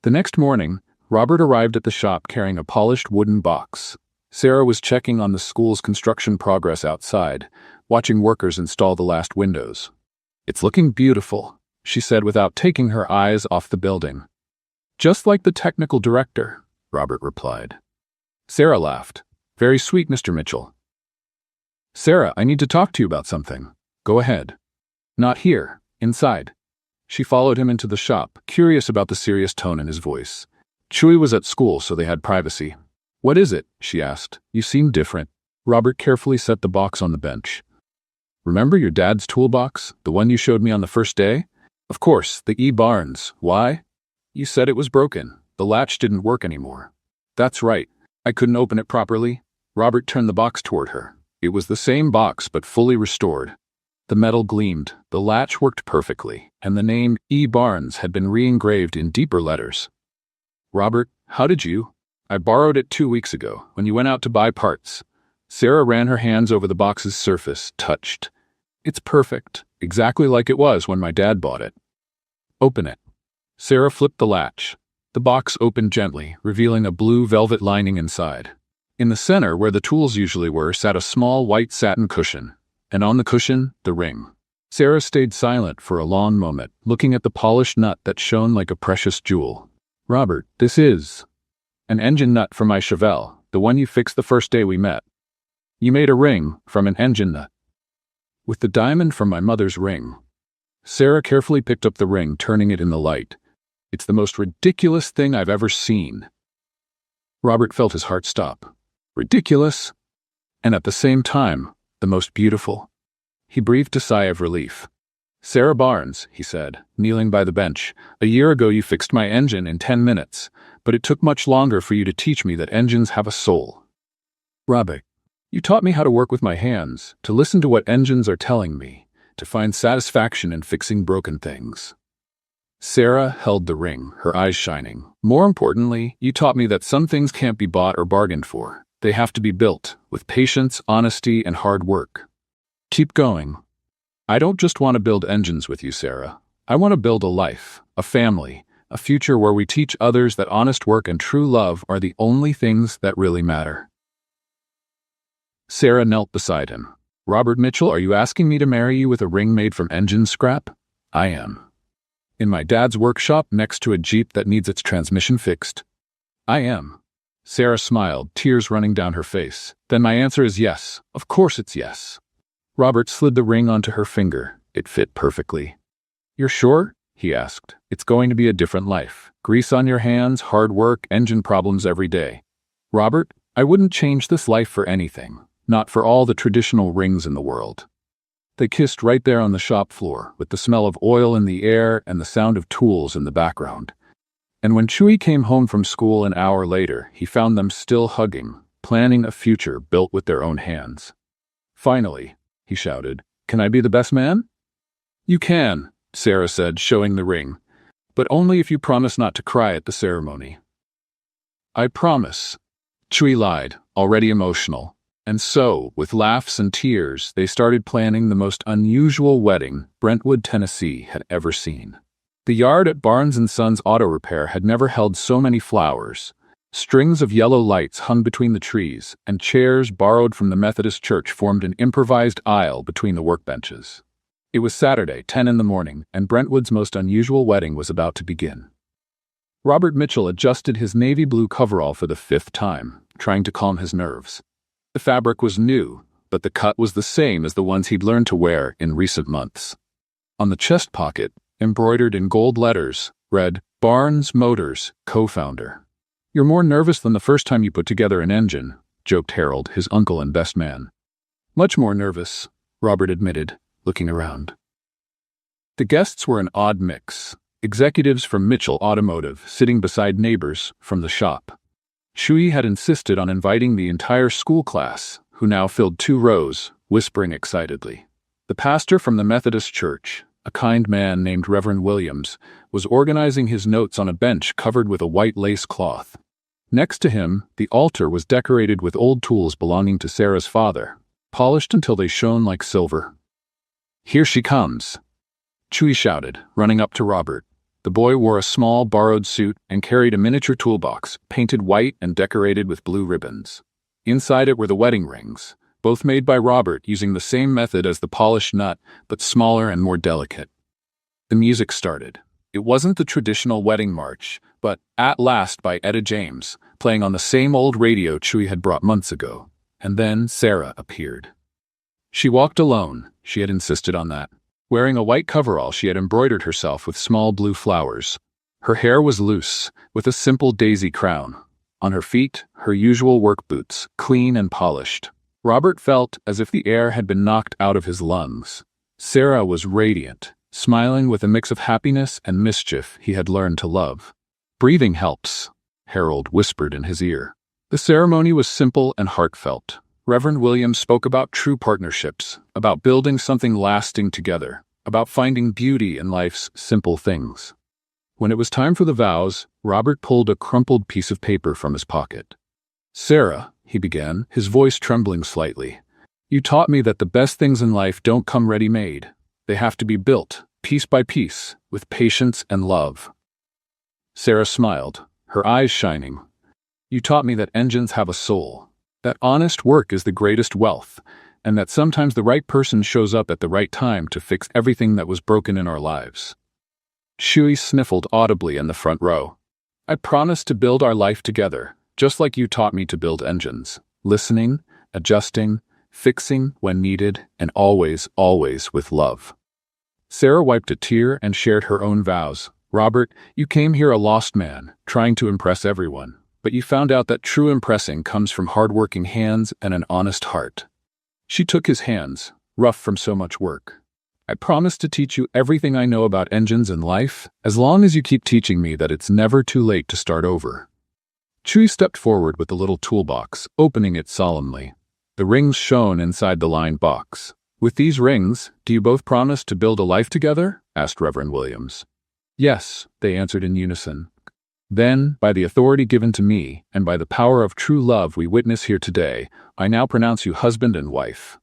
The next morning, Robert arrived at the shop carrying a polished wooden box. Sarah was checking on the school's construction progress outside, watching workers install the last windows. It's looking beautiful, she said without taking her eyes off the building. Just like the technical director, Robert replied. Sarah laughed. Very sweet, Mr. Mitchell. Sarah, I need to talk to you about something. Go ahead. Not here, inside. She followed him into the shop, curious about the serious tone in his voice. Chewie was at school, so they had privacy. What is it? She asked. You seem different. Robert carefully set the box on the bench. Remember your dad's toolbox, the one you showed me on the first day? Of course, the E. Barnes. Why? You said it was broken. The latch didn't work anymore. That's right. I couldn't open it properly. Robert turned the box toward her. It was the same box, but fully restored. The metal gleamed, the latch worked perfectly, and the name E. Barnes had been re-engraved in deeper letters. Robert, how did you? I borrowed it 2 weeks ago, when you went out to buy parts. Sarah ran her hands over the box's surface, touched. It's perfect, exactly like it was when my dad bought it. Open it. Sarah flipped the latch. The box opened gently, revealing a blue velvet lining inside. In the center, where the tools usually were, sat a small white satin cushion, and on the cushion, the ring. Sarah stayed silent for a long moment, looking at the polished nut that shone like a precious jewel. Robert, this is an engine nut for my Chevelle, the one you fixed the first day we met. You made a ring from an engine nut. With the diamond from my mother's ring. Sarah carefully picked up the ring, turning it in the light. It's the most ridiculous thing I've ever seen. Robert felt his heart stop. Ridiculous? And at the same time, the most beautiful. He breathed a sigh of relief. Sarah Barnes, he said, kneeling by the bench, a year ago you fixed my engine in 10 minutes, but it took much longer for you to teach me that engines have a soul. Robert, you taught me how to work with my hands, to listen to what engines are telling me, to find satisfaction in fixing broken things. Sarah held the ring, her eyes shining. More importantly, you taught me that some things can't be bought or bargained for. They have to be built, with patience, honesty, and hard work. Keep going. I don't just want to build engines with you, Sarah. I want to build a life, a family, a future where we teach others that honest work and true love are the only things that really matter. Sarah knelt beside him. Robert Mitchell, are you asking me to marry you with a ring made from engine scrap? I am. In my dad's workshop next to a Jeep that needs its transmission fixed? I am. Sarah smiled, tears running down her face. Then my answer is yes. Of course it's yes. Robert slid the ring onto her finger. It fit perfectly. You're sure? He asked. It's going to be a different life. Grease on your hands, hard work, engine problems every day. Robert, I wouldn't change this life for anything. Not for all the traditional rings in the world. They kissed right there on the shop floor, with the smell of oil in the air and the sound of tools in the background. And when Chewie came home from school an hour later, he found them still hugging, planning a future built with their own hands. Finally, he shouted, "Can I be the best man?" You can, Sarah said, showing the ring, but only if you promise not to cry at the ceremony. I promise. Chewie lied, already emotional. And so, with laughs and tears, they started planning the most unusual wedding Brentwood, Tennessee had ever seen. The yard at Barnes & Sons Auto Repair had never held so many flowers. Strings of yellow lights hung between the trees, and chairs borrowed from the Methodist church formed an improvised aisle between the workbenches. It was Saturday, 10 in the morning, and Brentwood's most unusual wedding was about to begin. Robert Mitchell adjusted his navy blue coverall for the 5th time, trying to calm his nerves. The fabric was new, but the cut was the same as the ones he'd learned to wear in recent months. On the chest pocket, embroidered in gold letters, read, Barnes Motors, co-founder. You're more nervous than the first time you put together an engine, joked Harold, his uncle and best man. Much more nervous, Robert admitted, looking around. The guests were an odd mix. Executives from Mitchell Automotive sitting beside neighbors from the shop. Chewie had insisted on inviting the entire school class, who now filled 2 rows, whispering excitedly. The pastor from the Methodist church, a kind man named Reverend Williams, was organizing his notes on a bench covered with a white lace cloth. Next to him, the altar was decorated with old tools belonging to Sarah's father, polished until they shone like silver. Here she comes, Chewie shouted, running up to Robert. The boy wore a small, borrowed suit and carried a miniature toolbox, painted white and decorated with blue ribbons. Inside it were the wedding rings, both made by Robert using the same method as the polished nut, but smaller and more delicate. The music started. It wasn't the traditional wedding march, but At Last by Etta James, playing on the same old radio Chewie had brought months ago. And then Sarah appeared. She walked alone, she had insisted on that. Wearing a white coverall, she had embroidered herself with small blue flowers. Her hair was loose, with a simple daisy crown. On her feet, her usual work boots, clean and polished. Robert felt as if the air had been knocked out of his lungs. Sarah was radiant, smiling with a mix of happiness and mischief he had learned to love. Breathing helps, Harold whispered in his ear. The ceremony was simple and heartfelt. Reverend Williams spoke about true partnerships, about building something lasting together, about finding beauty in life's simple things. When it was time for the vows, Robert pulled a crumpled piece of paper from his pocket. Sarah, he began, his voice trembling slightly, you taught me that the best things in life don't come ready-made. They have to be built, piece by piece, with patience and love. Sarah smiled, her eyes shining. You taught me that engines have a soul, that honest work is the greatest wealth, and that sometimes the right person shows up at the right time to fix everything that was broken in our lives. Chewie sniffled audibly in the front row. I promised to build our life together, just like you taught me to build engines, listening, adjusting, fixing when needed, and always, always with love. Sarah wiped a tear and shared her own vows. Robert, you came here a lost man, trying to impress everyone, but you found out that true impressing comes from hard-working hands and an honest heart. She took his hands, rough from so much work. I promise to teach you everything I know about engines and life, as long as you keep teaching me that it's never too late to start over. Chewie stepped forward with the little toolbox, opening it solemnly. The rings shone inside the lined box. With these rings, do you both promise to build a life together? Asked Reverend Williams. Yes, they answered in unison. Then, by the authority given to me, and by the power of true love we witness here today, I now pronounce you husband and wife.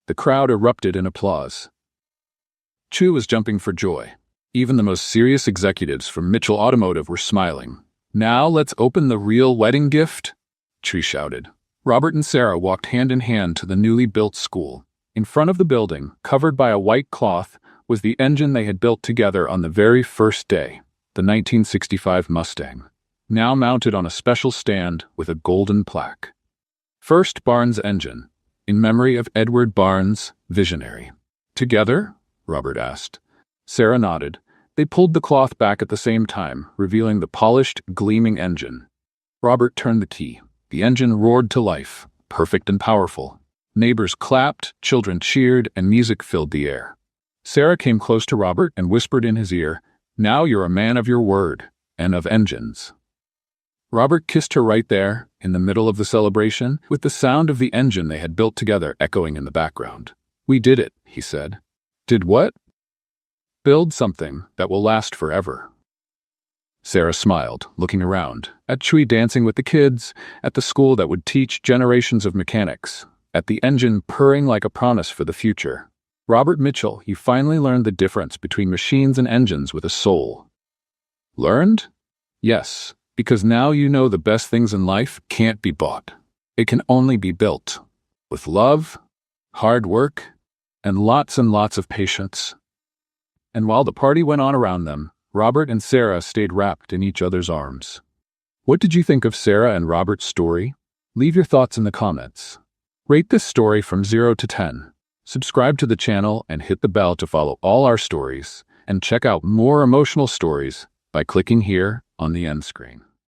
The crowd erupted in applause. Chewie was jumping for joy. Even the most serious executives from Mitchell Automotive were smiling. "Now let's open the real wedding gift," Tree shouted. Robert and Sarah walked hand in hand to the newly built school. In front of the building, covered by a white cloth, was the engine they had built together on the very first day, the 1965 Mustang, now mounted on a special stand with a golden plaque. "First Barnes engine, in memory of Edward Barnes, visionary." "Together?" Robert asked. Sarah nodded. They pulled the cloth back at the same time, revealing the polished, gleaming engine. Robert turned the key. The engine roared to life, perfect and powerful. Neighbors clapped, children cheered, and music filled the air. Sarah came close to Robert and whispered in his ear, "Now you're a man of your word, and of engines." Robert kissed her right there, in the middle of the celebration, with the sound of the engine they had built together echoing in the background. "We did it," he said. "Did what?" "Build something that will last forever." Sarah smiled, looking around, at Chewie dancing with the kids, at the school that would teach generations of mechanics, at the engine purring like a promise for the future. Robert Mitchell, he finally learned the difference between machines and engines with a soul. Learned? Yes, because now you know the best things in life can't be bought. It can only be built. With love, hard work, and lots of patience. And while the party went on around them, Robert and Sarah stayed wrapped in each other's arms. What did you think of Sarah and Robert's story? Leave your thoughts in the comments. Rate this story from 0 to 10. Subscribe to the channel and hit the bell to follow all our stories, and check out more emotional stories by clicking here on the end screen.